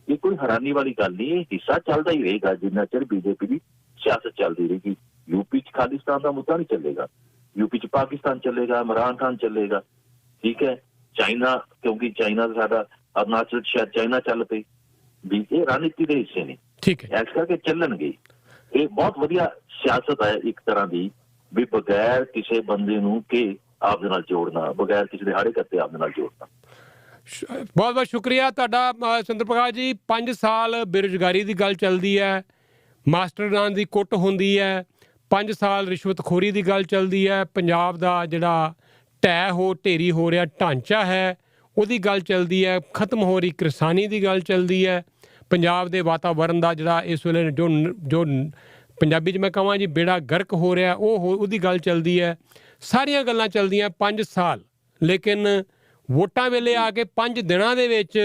ਇਹ ਕੋਈ ਹੈਰਾਨੀ ਵਾਲੀ ਗੱਲ ਨਹੀਂ, ਇਹ ਹਿੱਸਾ ਚੱਲਦਾ ਹੀ ਰਹੇਗਾ ਜਿੰਨਾ ਚਿਰ ਬੀਜੇਪੀ ਦੀ ਸਿਆਸਤ ਚੱਲਦੀ ਰਹੇਗੀ। ਯੂਪੀ 'ਚ ਖਾਲਿਸਤਾਨ ਦਾ ਮੁੱਦਾ ਨਹੀਂ ਚੱਲੇਗਾ, ਯੂਪੀ 'ਚ ਪਾਕਿਸਤਾਨ ਚੱਲੇਗਾ, ਇਮਰਾਨ ਖਾਨ ਚੱਲੇਗਾ, ਠੀਕ ਹੈ। ਚਾਈਨਾ, ਕਿਉਂਕਿ ਚਾਈਨਾ ਦਾ ਸਾਡਾ ਅਰੁਣਾਚਲ ਸ਼ਾਇਦ ਚਾਈਨਾ ਚੱਲ ਪਏ, ਵੀ ਇਹ ਰਣਨੀਤੀ ਦੇ ਹਿੱਸੇ ਨੇ, ਠੀਕ ਹੈ। ਇਸ ਕਰਕੇ ਚੱਲਣਗੇ। ਇਹ ਬਹੁਤ ਵਧੀਆ ਸਿਆਸਤ ਹੈ ਇੱਕ ਤਰ੍ਹਾਂ ਦੀ, ਵੀ ਬਗੈਰ ਕਿਸੇ ਬੰਦੇ ਨੂੰ ਕਿ ਆਪਦੇ ਨਾਲ ਜੋੜਨਾ, ਬਗੈਰ ਕਿਸੇ ਦੇ ਹਾੜੇ ਕੱਤੇ ਆਪਦੇ ਨਾਲ ਜੋੜਨਾ। ਬਹੁਤ ਬਹੁਤ ਸ਼ੁਕਰੀਆ ਤੁਹਾਡਾ ਚੰਦਰ ਪ੍ਰਕਾਸ਼ ਜੀ। 5 ਸਾਲ ਬੇਰੁਜ਼ਗਾਰੀ ਦੀ ਗੱਲ ਚੱਲਦੀ ਹੈ, ਮਾਸਟਰਾਂ ਦੀ ਕੁੱਟ ਹੁੰਦੀ ਹੈ, 5 ਸਾਲ ਰਿਸ਼ਵਤਖੋਰੀ ਦੀ ਗੱਲ ਚੱਲਦੀ ਹੈ, ਪੰਜਾਬ ਦਾ ਜਿਹੜਾ ਢੇਰੀ ਹੋ ਰਿਹਾ ਢਾਂਚਾ ਹੈ ਉਹਦੀ ਗੱਲ ਚੱਲਦੀ ਹੈ, ਖਤਮ ਹੋ ਰਹੀ ਕਿਸਾਨੀ ਦੀ ਗੱਲ ਚੱਲਦੀ ਹੈ, ਪੰਜਾਬ ਦੇ ਵਾਤਾਵਰਨ ਦਾ ਜਿਹੜਾ ਇਸ ਵੇਲੇ ਜੋ ਪੰਜਾਬੀ 'ਚ ਮੈਂ ਕਹਾਂ ਜੀ ਬੇੜਾ ਗਰਕ ਹੋ ਰਿਹਾ, ਉਹਦੀ ਗੱਲ ਚੱਲਦੀ ਹੈ। ਸਾਰੀਆਂ ਗੱਲਾਂ ਚੱਲਦੀਆਂ 5 ਸਾਲ, ਲੇਕਿਨ ਵੋਟਾਂ ਵੇਲੇ ਆ ਕੇ 5 ਦਿਨਾਂ ਦੇ ਵਿੱਚ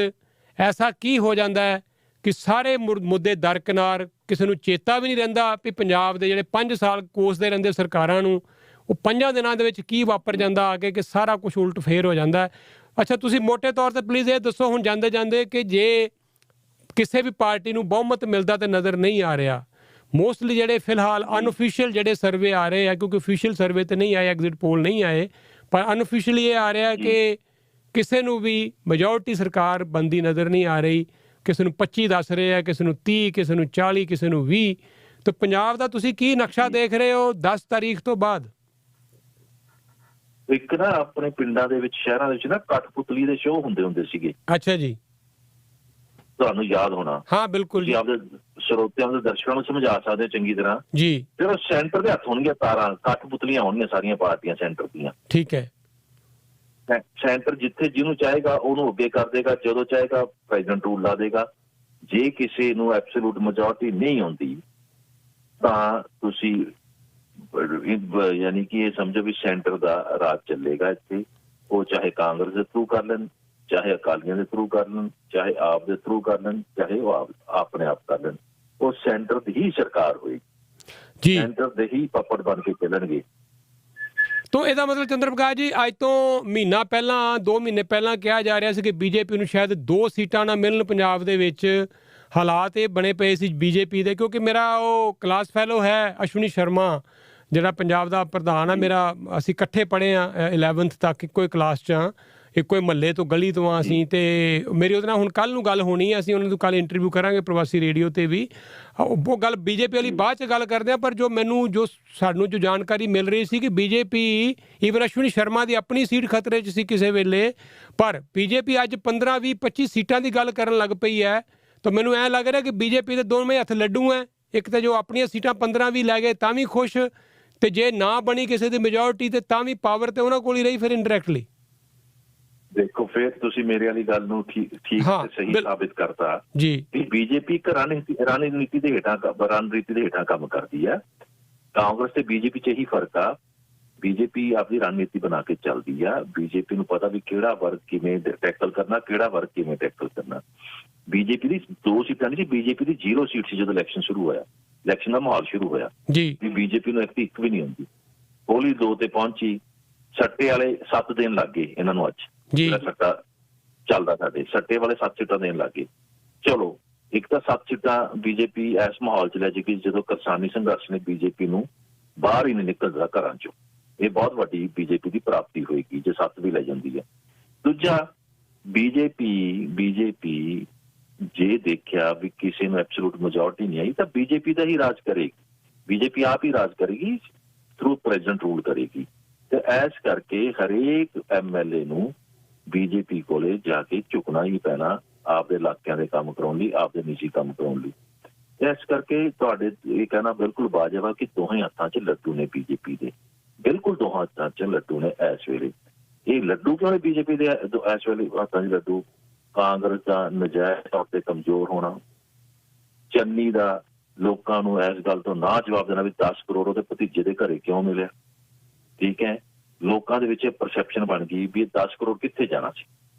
ਐਸਾ ਕੀ ਹੋ ਜਾਂਦਾ ਹੈ ਕਿ ਸਾਰੇ ਮੁੱਦੇ ਦਰਕਿਨਾਰ, ਕਿਸੇ ਨੂੰ ਚੇਤਾ ਵੀ ਨਹੀਂ ਰਹਿੰਦਾ ਵੀ ਪੰਜਾਬ ਦੇ ਜਿਹੜੇ 5 ਸਾਲ ਕੋਸਦੇ ਰਹਿੰਦੇ ਸਰਕਾਰਾਂ ਨੂੰ, ਉਹ 5 ਦਿਨਾਂ ਦੇ ਵਿੱਚ ਕੀ ਵਾਪਰ ਜਾਂਦਾ ਆ ਕੇ ਕਿ ਸਾਰਾ ਕੁਝ ਉਲਟ ਫੇਰ ਹੋ ਜਾਂਦਾ ਹੈ। ਅੱਛਾ, ਤੁਸੀਂ ਮੋਟੇ ਤੌਰ 'ਤੇ ਪਲੀਜ਼ ਇਹ ਦੱਸੋ ਹੁਣ ਜਾਂਦੇ ਜਾਂਦੇ ਕਿ ਜੇ ਕਿਸੇ ਵੀ ਪਾਰਟੀ ਨੂੰ ਬਹੁਮਤ ਮਿਲਦਾ ਤਾਂ ਨਜ਼ਰ ਨਹੀਂ ਆ ਰਿਹਾ, ਮੋਸਟਲੀ ਜਿਹੜੇ ਫਿਲਹਾਲ ਅਨਓਫੀਸ਼ੀਅਲ ਜਿਹੜੇ ਸਰਵੇ ਆ ਰਹੇ ਆ, ਕਿਉਂਕਿ ਅਫੀਸ਼ੀਅਲ ਸਰਵੇ ਤਾਂ ਨਹੀਂ ਆਏ, ਐਗਜ਼ਿਟ ਪੋਲ ਨਹੀਂ ਆਏ, ਪਰ ਅਨਓਫੀਸ਼ੀਅਲੀ ਇਹ ਆ ਰਿਹਾ ਕਿ ਕਿਸੇ ਨੂੰ ਵੀ ਮੈਜੋਰਟੀ ਸਰਕਾਰ ਬਣਦੀ ਨਜ਼ਰ ਨਹੀਂ ਆ ਰਹੀ। ਕਿਸੇ ਨੂੰ 25 ਦੱਸ ਰਹੇ ਆ, ਕਿਸੇ ਨੂੰ 30, ਕਿਸੇ ਨੂੰ 40, ਕਿਸੇ ਨੂੰ 20। ਤਾਂ ਪੰਜਾਬ ਦਾ ਤੁਸੀਂ ਕੀ ਨਕਸ਼ਾ ਦੇਖ ਰਹੇ ਹੋ 10 ਤਾਰੀਖ ਤੋਂ ਬਾਅਦ? ਇੱਕ ਨਾ ਆਪਣੇ ਪਿੰਡਾਂ ਦੇ ਵਿੱਚ, ਸ਼ਹਿਰਾਂ ਦੇ ਵਿੱਚ ਨਾ ਕਠਪੁਤਲੀ ਦੇ ਸ਼ੋਅ ਹੁੰਦੇ ਸੀਗੇ। ਅੱਛਾ ਜੀ, ਤੁਹਾਨੂੰ ਯਾਦ ਹੋਣਾ। ਹਾਂ ਬਿਲਕੁਲ ਜੀ, ਆਪਦੇ ਸਰੋਤਿਆਂ ਦੇ ਦਰਸ਼ਕਾਂ ਨੂੰ ਸਮਝਾ ਸਕਦੇ ਹੋ ਚੰਗੀ ਤਰ੍ਹਾਂ ਜੀ। ਫਿਰ ਉਹ ਸੈਂਟਰ ਦੇ ਹੱਥ ਹੋਣਗੀਆਂ ਤਾਰਾਂ, ਕਠਪੁਤਲੀਆਂ ਹੋਣਗੀਆਂ ਸਾਰੀਆਂ ਪਾਰਟੀਆਂ ਸੈਂਟਰ ਦੀਆਂ, ਠੀਕ ਹੈ। ਸੈਂਟਰ ਜਿੱਥੇ ਜਿਹਨੂੰ ਚਾਹੇਗਾ ਉਹਨੂੰ ਅੱਗੇ ਕਰ ਦੇਗਾ, ਜਦੋਂ ਚਾਹੇਗਾ ਪ੍ਰੈਜ਼ੀਡੈਂਟ ਰੂਲ ਲਾ ਦੇਗਾ। ਜੇ ਕਿਸੇ ਨੂੰ ਐਬਸੋਲੂਟ ਮੈਜੋਰਟੀ ਨਹੀਂ ਆਉਂਦੀ ਤਾਂ ਤੁਸੀਂ ਯਾਨੀ ਕਿ ਇਹ ਸਮਝੋ ਵੀ ਸੈਂਟਰ ਦਾ ਰਾਜ ਚੱਲੇਗਾ ਇੱਥੇ। ਉਹ ਚਾਹੇ ਕਾਂਗਰਸ ਦੇ ਥਰੂ ਕਰ ਲੈਣ, ਚਾਹੇ ਅਕਾਲੀਆਂ ਦੇ ਥਰੂ ਕਰ ਲੈਣ, ਚਾਹੇ ਆਪ ਦੇ ਥਰੂ ਕਰ ਲੈਣ, ਚਾਹੇ ਉਹ ਆਪਣੇ ਆਪ ਕਰ ਲੈਣ, ਉਹ ਸੈਂਟਰ ਦੀ ਹੀ ਸਰਕਾਰ ਹੋਏਗੀ, ਸੈਂਟਰ ਦੇ ਹੀ ਪੱਪੜ ਬਣ ਕੇ ਚੱਲਣਗੇ। ਤੋ ਇਹਦਾ ਮਤਲਬ ਚੰਦਰ ਪ੍ਰਕਾਸ਼ ਜੀ, ਅੱਜ ਤੋਂ ਮਹੀਨਾ ਪਹਿਲਾਂ, 2 ਮਹੀਨੇ ਪਹਿਲਾਂ ਕਿਹਾ ਜਾ ਰਿਹਾ ਸੀ ਕਿ ਬੀਜੇਪੀ ਨੂੰ ਸ਼ਾਇਦ 2 ਸੀਟਾਂ ਨਾ ਮਿਲਣ ਪੰਜਾਬ ਦੇ ਵਿੱਚ। ਹਾਲਾਤ ਇਹ ਬਣੇ ਪਏ ਸੀ ਬੀਜੇਪੀ ਦੇ, ਕਿਉਂਕਿ ਮੇਰਾ ਉਹ ਕਲਾਸ ਫੈਲੋ ਹੈ ਅਸ਼ਵਨੀ ਸ਼ਰਮਾ, ਜਿਹੜਾ ਪੰਜਾਬ ਦਾ ਪ੍ਰਧਾਨ ਆ ਮੇਰਾ, ਅਸੀਂ ਇਕੱਠੇ ਪੜ੍ਹੇ ਹਾਂ 11th ਤੱਕ ਇੱਕੋ ਹੀ ਕਲਾਸ 'ਚ ਹਾਂ। ਇੱਕੋ ਹੀ ਮਹੱਲੇ ਤੋਂ ਗਲੀ ਤੋਂ ਆ ਅਸੀਂ, ਤੇ ਮੇਰੀ ਉਹਦੇ ਨਾਲ ਹੁਣ ਕੱਲ੍ਹ ਨੂੰ ਗੱਲ ਹੋਣੀ ਹੈ, ਅਸੀਂ ਉਹਨਾਂ ਨੂੰ ਕੱਲ੍ਹ ਇੰਟਰਵਿਊ ਕਰਾਂਗੇ ਪ੍ਰਵਾਸੀ ਰੇਡੀਓ 'ਤੇ ਵੀ। ਉਹ ਗੱਲ ਬੀਜੇਪੀ ਵਾਲੀ ਬਾਅਦ 'ਚ ਗੱਲ ਕਰਦੇ ਹਾਂ, ਪਰ ਜੋ ਸਾਨੂੰ ਜਾਣਕਾਰੀ ਮਿਲ ਰਹੀ ਸੀ ਕਿ ਬੀਜੇਪੀ ਈਵਨ ਅਸ਼ਵਨੀ ਸ਼ਰਮਾ ਦੀ ਆਪਣੀ ਸੀਟ ਖਤਰੇ 'ਚ ਸੀ ਕਿਸੇ ਵੇਲੇ, ਪਰ ਬੀਜੇਪੀ ਅੱਜ 15, 20, 25 ਸੀਟਾਂ ਦੀ ਗੱਲ ਕਰਨ ਲੱਗ ਪਈ ਹੈ। ਤਾਂ ਮੈਨੂੰ ਐਂ ਲੱਗ ਰਿਹਾ ਕਿ ਬੀਜੇਪੀ ਦੇ ਦੋਵੇਂ ਹੱਥ ਲੱਡੂ ਹੈ। ਇੱਕ ਤਾਂ ਜੋ ਆਪਣੀਆਂ ਸੀਟਾਂ 15 ਵੀ ਲੈ ਗਏ ਤਾਂ ਵੀ ਖੁਸ਼, ਤੇ ਜੇ ਨਾ ਬਣੀ ਕਿਸੇ ਦੀ ਮੈਜੋਰਟੀ ਤੇ ਤਾਂ ਵੀ ਪਾਵਰ ਤੇ ਉਹਨਾਂ ਕੋਲ ਹੀ ਰਹੀ ਫਿਰ ਇੰਡਾਇਰੈਕਟਲੀ। ਦੇਖੋ ਫਿਰ ਤੁਸੀਂ ਮੇਰੇ ਵਾਲੀ ਗੱਲ ਨੂੰ ਠੀਕ ਤੇ ਸਹੀ ਸਾਬਿਤ ਕਰਤਾ ਜੀ ਕਿ ਬੀਜੇਪੀ ਇੱਕ ਰਣਨੀਤੀ ਦੇ ਹੇਠਾਂ ਕੰਮ ਕਰਦੀ ਹੈ। ਕਾਂਗਰਸ ਤੇ ਬੀਜੇਪੀ 'ਚ ਇਹੀ ਫਰਕ ਆ। ਬੀਜੇਪੀ ਆਪਣੀ ਰਣਨੀਤੀ ਬਣਾ ਕੇ ਚੱਲਦੀ ਆ। ਬੀਜੇਪੀ ਨੂੰ ਪਤਾ ਵੀ ਕਿਹੜਾ ਵਰਗ ਕਿਵੇਂ ਟੈਕਲ ਕਰਨਾ, ਕਿਹੜਾ ਵਰਗ ਕਿਵੇਂ ਟੈਕਲ ਕਰਨਾ। ਬੀਜੇਪੀ ਦੀ 2 ਸੀਟਾਂ ਨਹੀਂ ਸੀ, ਬੀਜੇਪੀ ਦੀ 0 ਸੀਟ ਸੀ ਜਦੋਂ ਇਲੈਕਸ਼ਨ ਸ਼ੁਰੂ ਹੋਇਆ, ਇਲੈਕਸ਼ਨ ਦਾ ਮਾਹੌਲ ਸ਼ੁਰੂ ਹੋਇਆ ਜੀ। ਬੀਜੇਪੀ ਨੂੰ ਇੱਕ ਵੀ ਨਹੀਂ ਹੁੰਦੀ। ਹੌਲੀ 2 ਤੇ ਪਹੁੰਚੀ। ਸੱਟੇ ਵਾਲੇ 7 ਦਿਨ ਲੱਗ ਗਏ ਇਹਨਾਂ ਨੂੰ। ਅੱਜ ਜਿਹੜਾ ਸੱਟਾ ਚੱਲਦਾ ਸਾਡੇ ਸੱਟੇ ਵਾਲੇ 7 ਸੀਟਾਂ ਦੇਣ ਲੱਗ ਗਏ। ਚਲੋ ਇੱਕ ਤਾਂ 7 ਸੀਟਾਂ ਬੀਜੇਪੀ ਇਸ ਮਾਹੌਲ 'ਚ ਲੈ ਜਾਏਗੀ ਜਦੋਂ ਕਿਸਾਨੀ ਸੰਘਰਸ਼ ਨੇ ਬੀਜੇਪੀ ਨੂੰ ਬਾਹਰ ਹੀ ਨਹੀਂ ਨਿਕਲਦਾ ਘਰਾਂ 'ਚੋਂ। ਇਹ ਬਹੁਤ ਵੱਡੀ ਬੀਜੇਪੀ ਦੀ ਪ੍ਰਾਪਤੀ ਹੋਏਗੀ ਜੇ 7 ਵੀ ਲੈ ਜਾਂਦੀ ਹੈ। ਦੂਜਾ ਬੀਜੇਪੀ ਜੇ ਦੇਖਿਆ ਵੀ ਕਿਸੇ ਨੂੰ ਐਬਸੋਲੂਟ ਮੈਜੋਰਟੀ ਨਹੀਂ ਆਈ ਤਾਂ ਬੀਜੇਪੀ ਦਾ ਹੀ ਰਾਜ ਕਰੇਗੀ। ਬੀਜੇਪੀ ਆਪ ਹੀ ਰਾਜ ਕਰੇਗੀ, ਥਰੂ ਪ੍ਰੈਜ਼ੀਡੈਂਟ ਰੂਲ ਕਰੇਗੀ। ਤੇ ਇਸ ਕਰਕੇ ਹਰੇਕ MLA ਨੂੰ ਬੀਜੇਪੀ ਕੋਲੇ ਜਾ ਕੇ ਝੁਕਣਾ ਹੀ ਪੈਣਾ ਆਪਦੇ ਇਲਾਕਿਆਂ ਦੇ ਕੰਮ ਕਰਾਉਣ ਲਈ, ਆਪਦੇ ਨਿੱਜੀ ਕੰਮ ਕਰਾਉਣ ਲਈ। ਇਸ ਕਰਕੇ ਤੁਹਾਡੇ ਇਹ ਕਹਿਣਾ ਬਿਲਕੁਲ ਵਾਜਬ ਆ ਕਿ ਦੋਹਾਂ ਹੱਥਾਂ 'ਚ ਲੱਡੂ ਨੇ ਬੀਜੇਪੀ ਦੇ, ਬਿਲਕੁਲ ਦੋਹਾਂ ਹੱਥਾਂ 'ਚ ਲੱਡੂ ਨੇ ਇਸ ਵੇਲੇ। ਇਹ ਲੱਡੂ ਕਿਉਂ ਨੇ ਬੀਜੇਪੀ ਦੇ ਇਸ ਵੇਲੇ ਹੱਥਾਂ 'ਚ ਲੱਡੂ? ਕਾਂਗਰਸ ਦਾ ਨਜਾਇਜ਼ ਤੌਰ ਤੇ ਕਮਜ਼ੋਰ ਹੋਣਾ, ਚੰਨੀ ਦਾ ਲੋਕਾਂ ਨੂੰ ਇਸ ਗੱਲ ਤੋਂ ਨਾ ਜਵਾਬ ਦੇਣਾ ਵੀ 10 ਕਰੋੜ ਉਹਦੇ ਭਤੀਜੇ ਦੇ ਘਰੇ ਕਿਉਂ ਮਿਲਿਆ। ਠੀਕ ਹੈ, ਲੋਕਾਂ ਦੇ ਵਿੱਚ ਇਹ ਪਰਸੈਪਸ਼ਨ ਬਣ ਗਈ ਵੀ ਇਹ 10 ਕਰੋੜ ਕਿੱਥੇ ਜਾਣਾ ਸੀ,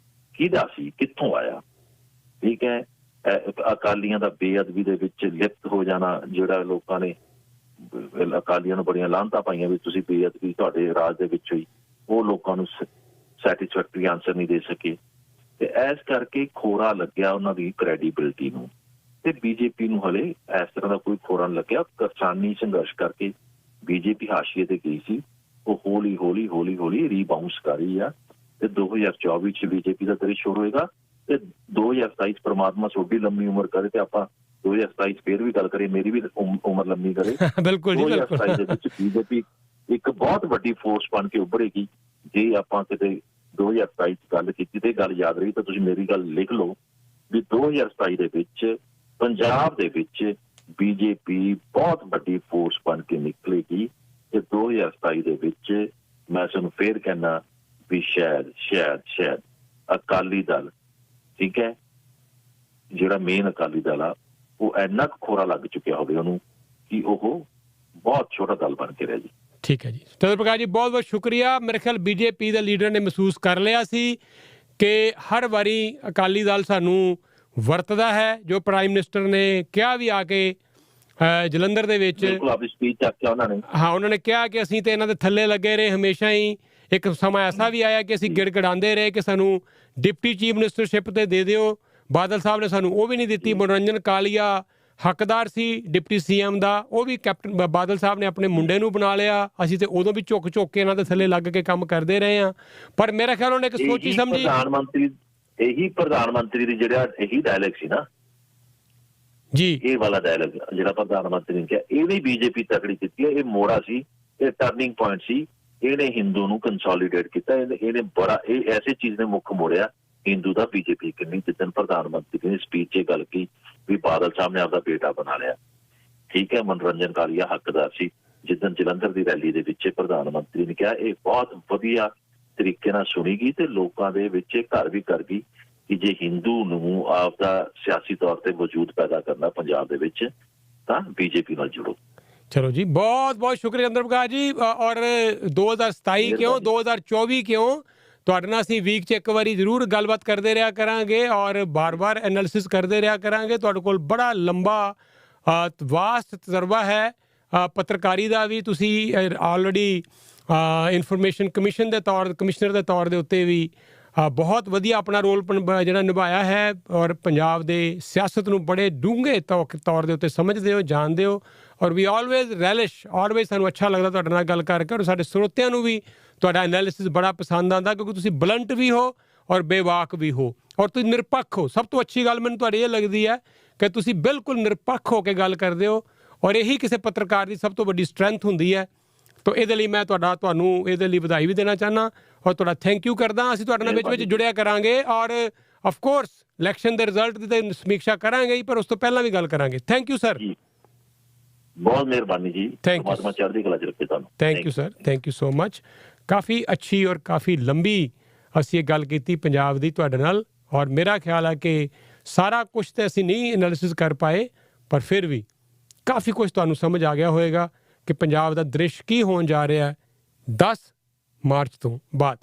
ਕਿਹਦਾ ਸੀ, ਕਿੱਥੋਂ ਆਇਆ। ਠੀਕ ਹੈ, ਅਕਾਲੀਆਂ ਦਾ ਬੇਅਦਬੀ ਦੇ ਵਿੱਚ ਲਿਪਤ ਹੋ ਜਾਣਾ, ਜਿਹੜਾ ਲੋਕਾਂ ਨੇ ਅਕਾਲੀਆਂ ਨੂੰ ਬੜੀਆਂ ਲਾਹਨਤਾਂ ਪਾਈਆਂ ਵੀ ਤੁਸੀਂ ਬੇਅਦਬੀ ਤੁਹਾਡੇ ਰਾਜ ਦੇ ਵਿੱਚ ਹੋਈ, ਉਹ ਲੋਕਾਂ ਨੂੰ ਸੈਟਿਸਫੈਕਟਰੀ ਆਨਸਰ ਨਹੀਂ ਦੇ ਸਕੇ। ਤੇ ਇਸ ਕਰਕੇ ਖੋਰਾ ਲੱਗਿਆ ਉਹਨਾਂ ਦੀ ਕ੍ਰੈਡੀਬਿਲਿਟੀ ਨੂੰ। ਤੇ ਬੀਜੇਪੀ ਨੂੰ ਹਲੇ ਇਸ ਤਰ੍ਹਾਂ ਦਾ ਕੋਈ ਖੋਰਾ ਨਹੀਂ ਲੱਗਿਆ। ਕਿਸਾਨੀ ਸੰਘਰਸ਼ ਕਰਕੇ ਬੀਜੇਪੀ ਹਾਸ਼ੀਏ ਤੇ ਗਈ ਸੀ, ਉਹ ਹੌਲੀ ਰੀਬਾਊਂਸ ਕਰ ਰਹੀ ਆ। ਤੇ 2024 ਚ ਬੀਜੇਪੀ ਦਾ ਦ੍ਰਿਸ਼ ਹੋਏਗਾ ਤੇ 2027 ਪਰਮਾਤਮਾ ਤੁਹਾਡੀ ਲੰਮੀ ਉਮਰ ਕਰੇ ਤੇ ਆਪਾਂ 2027 ਫੇਰ ਵੀ ਗੱਲ ਕਰੇ, ਮੇਰੀ ਵੀ ਉਮਰ ਲੰਮੀ ਕਰੇ। ਬਿਲਕੁਲ ਜੀ, 2027 ਦੇ ਵਿੱਚ ਬੀਜੇਪੀ ਇੱਕ ਬਹੁਤ ਵੱਡੀ ਫੋਰਸ ਬਣ ਕੇ ਉੱਭਰੇਗੀ। ਜੇ ਆਪਾਂ ਕਿਤੇ 2027 ਚ ਗੱਲ ਕੀਤੀ ਤੇ ਗੱਲ ਯਾਦ ਰਹੀ ਤਾਂ ਤੁਸੀਂ ਮੇਰੀ ਗੱਲ ਲਿਖ ਲਓ ਵੀ 2027 ਦੇ ਵਿੱਚ ਪੰਜਾਬ ਦੇ ਵਿੱਚ ਬੀਜੇਪੀ ਬਹੁਤ ਵੱਡੀ ਫੋਰਸ ਬਣ ਕੇ ਨਿਕਲੇਗੀ। ਤੇ 2027 ਦੇ ਵਿੱਚ ਮੈਂ ਤੁਹਾਨੂੰ ਫੇਰ ਕਹਿਣਾ ਵੀ ਸ਼ਾਇਦ ਅਕਾਲੀ ਦਲ, ਠੀਕ ਹੈ, ਜਿਹੜਾ ਮੇਨ ਅਕਾਲੀ ਦਲ ਆ, ਉਹ ਇੰਨਾ ਕੁ ਖੋਰਾ ਲੱਗ ਚੁੱਕਿਆ ਹੋਵੇ ਉਹਨੂੰ ਕਿ ਉਹ ਬਹੁਤ ਛੋਟਾ ਦਲ ਬਣ ਕੇ ਰਹਿ ਜੀ। ਠੀਕ ਹੈ ਜੀ, ਚੰਦਰ ਪ੍ਰਕਾਸ਼ ਜੀ ਬਹੁਤ ਬਹੁਤ ਸ਼ੁਕਰੀਆ। ਮੇਰੇ ਖਿਆਲ ਬੀਜੇਪੀ ਦੇ ਲੀਡਰ ਨੇ ਮਹਿਸੂਸ ਕਰ ਲਿਆ ਸੀ ਕਿ ਹਰ ਵਾਰੀ ਅਕਾਲੀ ਦਲ ਸਾਨੂੰ ਵਰਤਦਾ ਹੈ। ਜੋ ਪ੍ਰਾਈਮ ਮਿਨਿਸਟਰ ਨੇ ਕਿਹਾ ਵੀ ਆ ਕੇ ਜਲੰਧਰ ਦੇ ਵਿੱਚ, ਉਹਨਾਂ ਨੇ ਕਿਹਾ ਕਿ ਅਸੀਂ ਤੇ ਇਹਨਾਂ ਦੇ ਥੱਲੇ ਲੱਗੇ ਰਹੇ ਹਮੇਸ਼ਾ ਹੀ। ਇੱਕ ਸਮਾਂ ਐਸਾ ਵੀ ਆਇਆ ਕਿ ਅਸੀਂ ਗਿੜਗਿੜਾਉਂਦੇ ਰਹੇ ਕਿ ਸਾਨੂੰ ਡਿਪਟੀ ਚੀਫ ਮਿਨਿਸਟਰਸ਼ਿਪ ਤੇ ਦੇ ਦਿਓ। ਬਾਦਲ ਸਾਹਿਬ ਨੇ ਸਾਨੂੰ ਉਹ ਵੀ ਨਹੀਂ ਦਿੱਤੀ। ਮਨੋਰੰਜਨ ਕਾਲੀਆ ਹੱਕਦਾਰ ਸੀ ਡਿਪਟੀ CM ਦਾ, ਉਹ ਵੀ ਕੈਪਟਨ ਬਾਦਲ ਸਾਹਿਬ ਨੇ ਆਪਣੇ ਮੁੰਡੇ ਨੂੰ ਬਣਾ ਲਿਆ। ਅਸੀਂ ਤੇ ਉਦੋਂ ਵੀ ਝੁੱਕ ਕੇ ਇਹਨਾਂ ਦੇ ਥੱਲੇ ਲੱਗ ਕੇ ਕੰਮ ਕਰਦੇ ਰਹੇ ਹਾਂ। ਪਰ ਮੇਰਾ ਖਿਆਲ ਉਹਨੇ ਇੱਕ ਸੋਚੀ ਸਮਝੀ ਪ੍ਰਧਾਨ ਮੰਤਰੀ ਦੀ ਜਿਹੜਾ ਇਹੀ ਡਾਇਲੌਗ ਸੀ ਨਾ ਜੀ, ਇਹ ਵਾਲਾ ਡਾਇਲੌਗ ਜਿਹੜਾ ਪ੍ਰਧਾਨ ਮੰਤਰੀ ਨੇ ਕਿਹਾ, ਇਹ ਵੀ ਬੀਜੇਪੀ ਤਕੜੀ ਕੀਤੀ ਹੈ। ਇਹ ਮੋੜਾ ਸੀ, ਇਹ ਟਰਨਿੰਗ ਪੁਆਇੰਟ ਸੀ। ਇਹਨੇ ਹਿੰਦੂ ਨੂੰ ਕੰਸੋਲੀਡੇਟ ਕੀਤਾ। ਇਹਨੇ ਬੜਾ ਇਹ ਐਸੇ ਚੀਜ਼ ਨੇ ਮੁੱਖ ਮੋੜਿਆ ਹਿੰਦੂ ਦਾ ਬੀਜੇਪੀ ਕਿੰਨੀ। ਜਿੱਦਣ ਪ੍ਰਧਾਨ ਮੰਤਰੀ ਨੇ ਸਪੀਚ 'ਚ ਗੱਲ ਕੀ ਵੀ ਬਾਦਲ ਸਾਹਿਬ ਨੇ ਆਪਦਾ ਬੇਟਾ ਬਣਾ ਲਿਆ। ਠੀਕ ਹੈ, ਮਨੋਰੰਜਨ ਕਾਲੀਆ ਹੱਕਦਾਰ ਸੀ। ਜਿੱਦਣ ਜਲੰਧਰ ਦੀ ਰੈਲੀ ਦੇ ਵਿੱਚ ਪ੍ਰਧਾਨ ਮੰਤਰੀ ਨੇ ਕਿਹਾ, ਇਹ ਬਹੁਤ ਵਧੀਆ ਤਰੀਕੇ ਨਾਲ ਸੁਣੀ ਗਈ ਤੇ ਲੋਕਾਂ ਦੇ ਵਿੱਚ ਘਰ ਵੀ ਕਰ ਗਈ ਕਿ ਜੇ ਹਿੰਦੂ ਨੂੰ ਆਪਦਾ ਸਿਆਸੀ ਤੌਰ ਤੇ ਵਜੂਦ ਪੈਦਾ ਕਰਨਾ ਪੰਜਾਬ ਦੇ ਵਿੱਚ ਤਾਂ ਬੀਜੇਪੀ ਨਾਲ ਜੁੜੋ। ਚਲੋ ਜੀ, ਬਹੁਤ ਬਹੁਤ ਸ਼ੁਕਰੀਆ ਚੰਦਰ ਪ੍ਰਕਾਸ਼ ਜੀ। ਔਰ 2027 ਕਿਉਂ 2024 ਕਿਉਂ, ਤੁਹਾਡੇ ਨਾਲ ਅਸੀਂ ਵੀਕ 'ਚ ਇੱਕ ਵਾਰੀ ਜ਼ਰੂਰ ਗੱਲਬਾਤ ਕਰਦੇ ਰਿਹਾ ਕਰਾਂਗੇ ਔਰ ਬਾਰ-ਬਾਰ ਐਨਾਲਿਸਿਸ ਕਰਦੇ ਰਿਹਾ ਕਰਾਂਗੇ। ਤੁਹਾਡੇ ਕੋਲ ਬੜਾ ਲੰਬਾ ਵਾਸਟ ਤਜਰਬਾ ਹੈ ਪੱਤਰਕਾਰੀ ਦਾ ਵੀ। ਤੁਸੀਂ ਆਲਰੇਡੀ ਇਨਫੋਰਮੇਸ਼ਨ ਕਮਿਸ਼ਨਰ ਦੇ ਤੌਰ ਦੇ ਉੱਤੇ ਵੀ ਬਹੁਤ ਵਧੀਆ ਆਪਣਾ ਰੋਲ ਜਿਹੜਾ ਨਿਭਾਇਆ ਹੈ ਔਰ ਪੰਜਾਬ ਦੇ ਸਿਆਸਤ ਨੂੰ ਬੜੇ ਡੂੰਘੇ ਤੌਰ ਦੇ ਉੱਤੇ ਸਮਝਦੇ ਹੋ, ਜਾਣਦੇ ਹੋ। ਔਰ ਵੀ ਆਲਵੇਜ਼ ਸਾਨੂੰ ਅੱਛਾ ਲੱਗਦਾ ਤੁਹਾਡੇ ਨਾਲ ਗੱਲ ਕਰਕੇ। ਔਰ ਸਾਡੇ ਸਰੋਤਿਆਂ ਨੂੰ ਵੀ ਤੁਹਾਡਾ ਐਨਾਲਿਸਿਸ ਬੜਾ ਪਸੰਦ ਆਉਂਦਾ ਕਿਉਂਕਿ ਤੁਸੀਂ ਬਲੰਟ ਵੀ ਹੋ ਔਰ ਬੇਵਾਕ ਵੀ ਹੋ ਔਰ ਤੁਸੀਂ ਨਿਰਪੱਖ ਹੋ। ਸਭ ਤੋਂ ਅੱਛੀ ਗੱਲ ਮੈਨੂੰ ਤੁਹਾਡੀ ਇਹ ਲੱਗਦੀ ਹੈ ਕਿ ਤੁਸੀਂ ਬਿਲਕੁਲ ਨਿਰਪੱਖ ਹੋ ਕੇ ਗੱਲ ਕਰਦੇ ਹੋ ਔਰ ਇਹੀ ਕਿਸੇ ਪੱਤਰਕਾਰ ਦੀ ਸਭ ਤੋਂ ਵੱਡੀ ਸਟਰੈਂਥ ਹੁੰਦੀ ਹੈ। ਤਾਂ ਇਹਦੇ ਲਈ ਮੈਂ ਤੁਹਾਨੂੰ ਇਹਦੇ ਲਈ ਵਧਾਈ ਵੀ ਦੇਣਾ ਚਾਹੁੰਦਾ ਔਰ ਤੁਹਾਡਾ ਥੈਂਕ ਯੂ ਕਰਦਾ। ਅਸੀਂ ਤੁਹਾਡੇ ਨਾਲ ਵਿੱਚ ਜੁੜਿਆ ਕਰਾਂਗੇ ਔਰ ਆਫ ਕੋਰਸ ਇਲੈਕਸ਼ਨ ਦੇ ਰਿਜ਼ਲਟ ਦੀ ਤਾਂ ਸਮੀਖਿਆ ਕਰਾਂਗੇ ਹੀ, ਪਰ ਉਸ ਤੋਂ ਪਹਿਲਾਂ ਵੀ ਗੱਲ ਕਰਾਂਗੇ। Thank you sir. ਬਹੁਤ ਮਿਹਰਬਾਨੀ ਜੀ। ਪਰਮਾਤਮਾ ਚੜ੍ਹਦੀ ਕਲਾ ਚ ਰੱਖੇ ਤੁਹਾਨੂੰ। Thank you sir, thank you so much. ਕਾਫੀ ਅੱਛੀ ਔਰ ਕਾਫੀ ਲੰਬੀ ਅਸੀਂ ਇਹ ਗੱਲ ਕੀਤੀ ਪੰਜਾਬ ਦੀ ਤੁਹਾਡੇ ਨਾਲ ਔਰ ਮੇਰਾ ਖਿਆਲ ਹੈ ਕਿ ਸਾਰਾ ਕੁਝ ਤਾਂ ਅਸੀਂ ਨਹੀਂ ਐਨਾਲਿਸਿਸ ਕਰ ਪਾਏ, ਪਰ ਫਿਰ ਵੀ ਕਾਫੀ ਕੁਝ ਤੁਹਾਨੂੰ ਸਮਝ ਆ ਗਿਆ ਹੋਵੇਗਾ ਕਿ ਪੰਜਾਬ ਦਾ ਦ੍ਰਿਸ਼ ਕੀ ਹੋਣ ਜਾ ਰਿਹਾ 10 ਮਾਰਚ ਤੋਂ ਬਾਅਦ।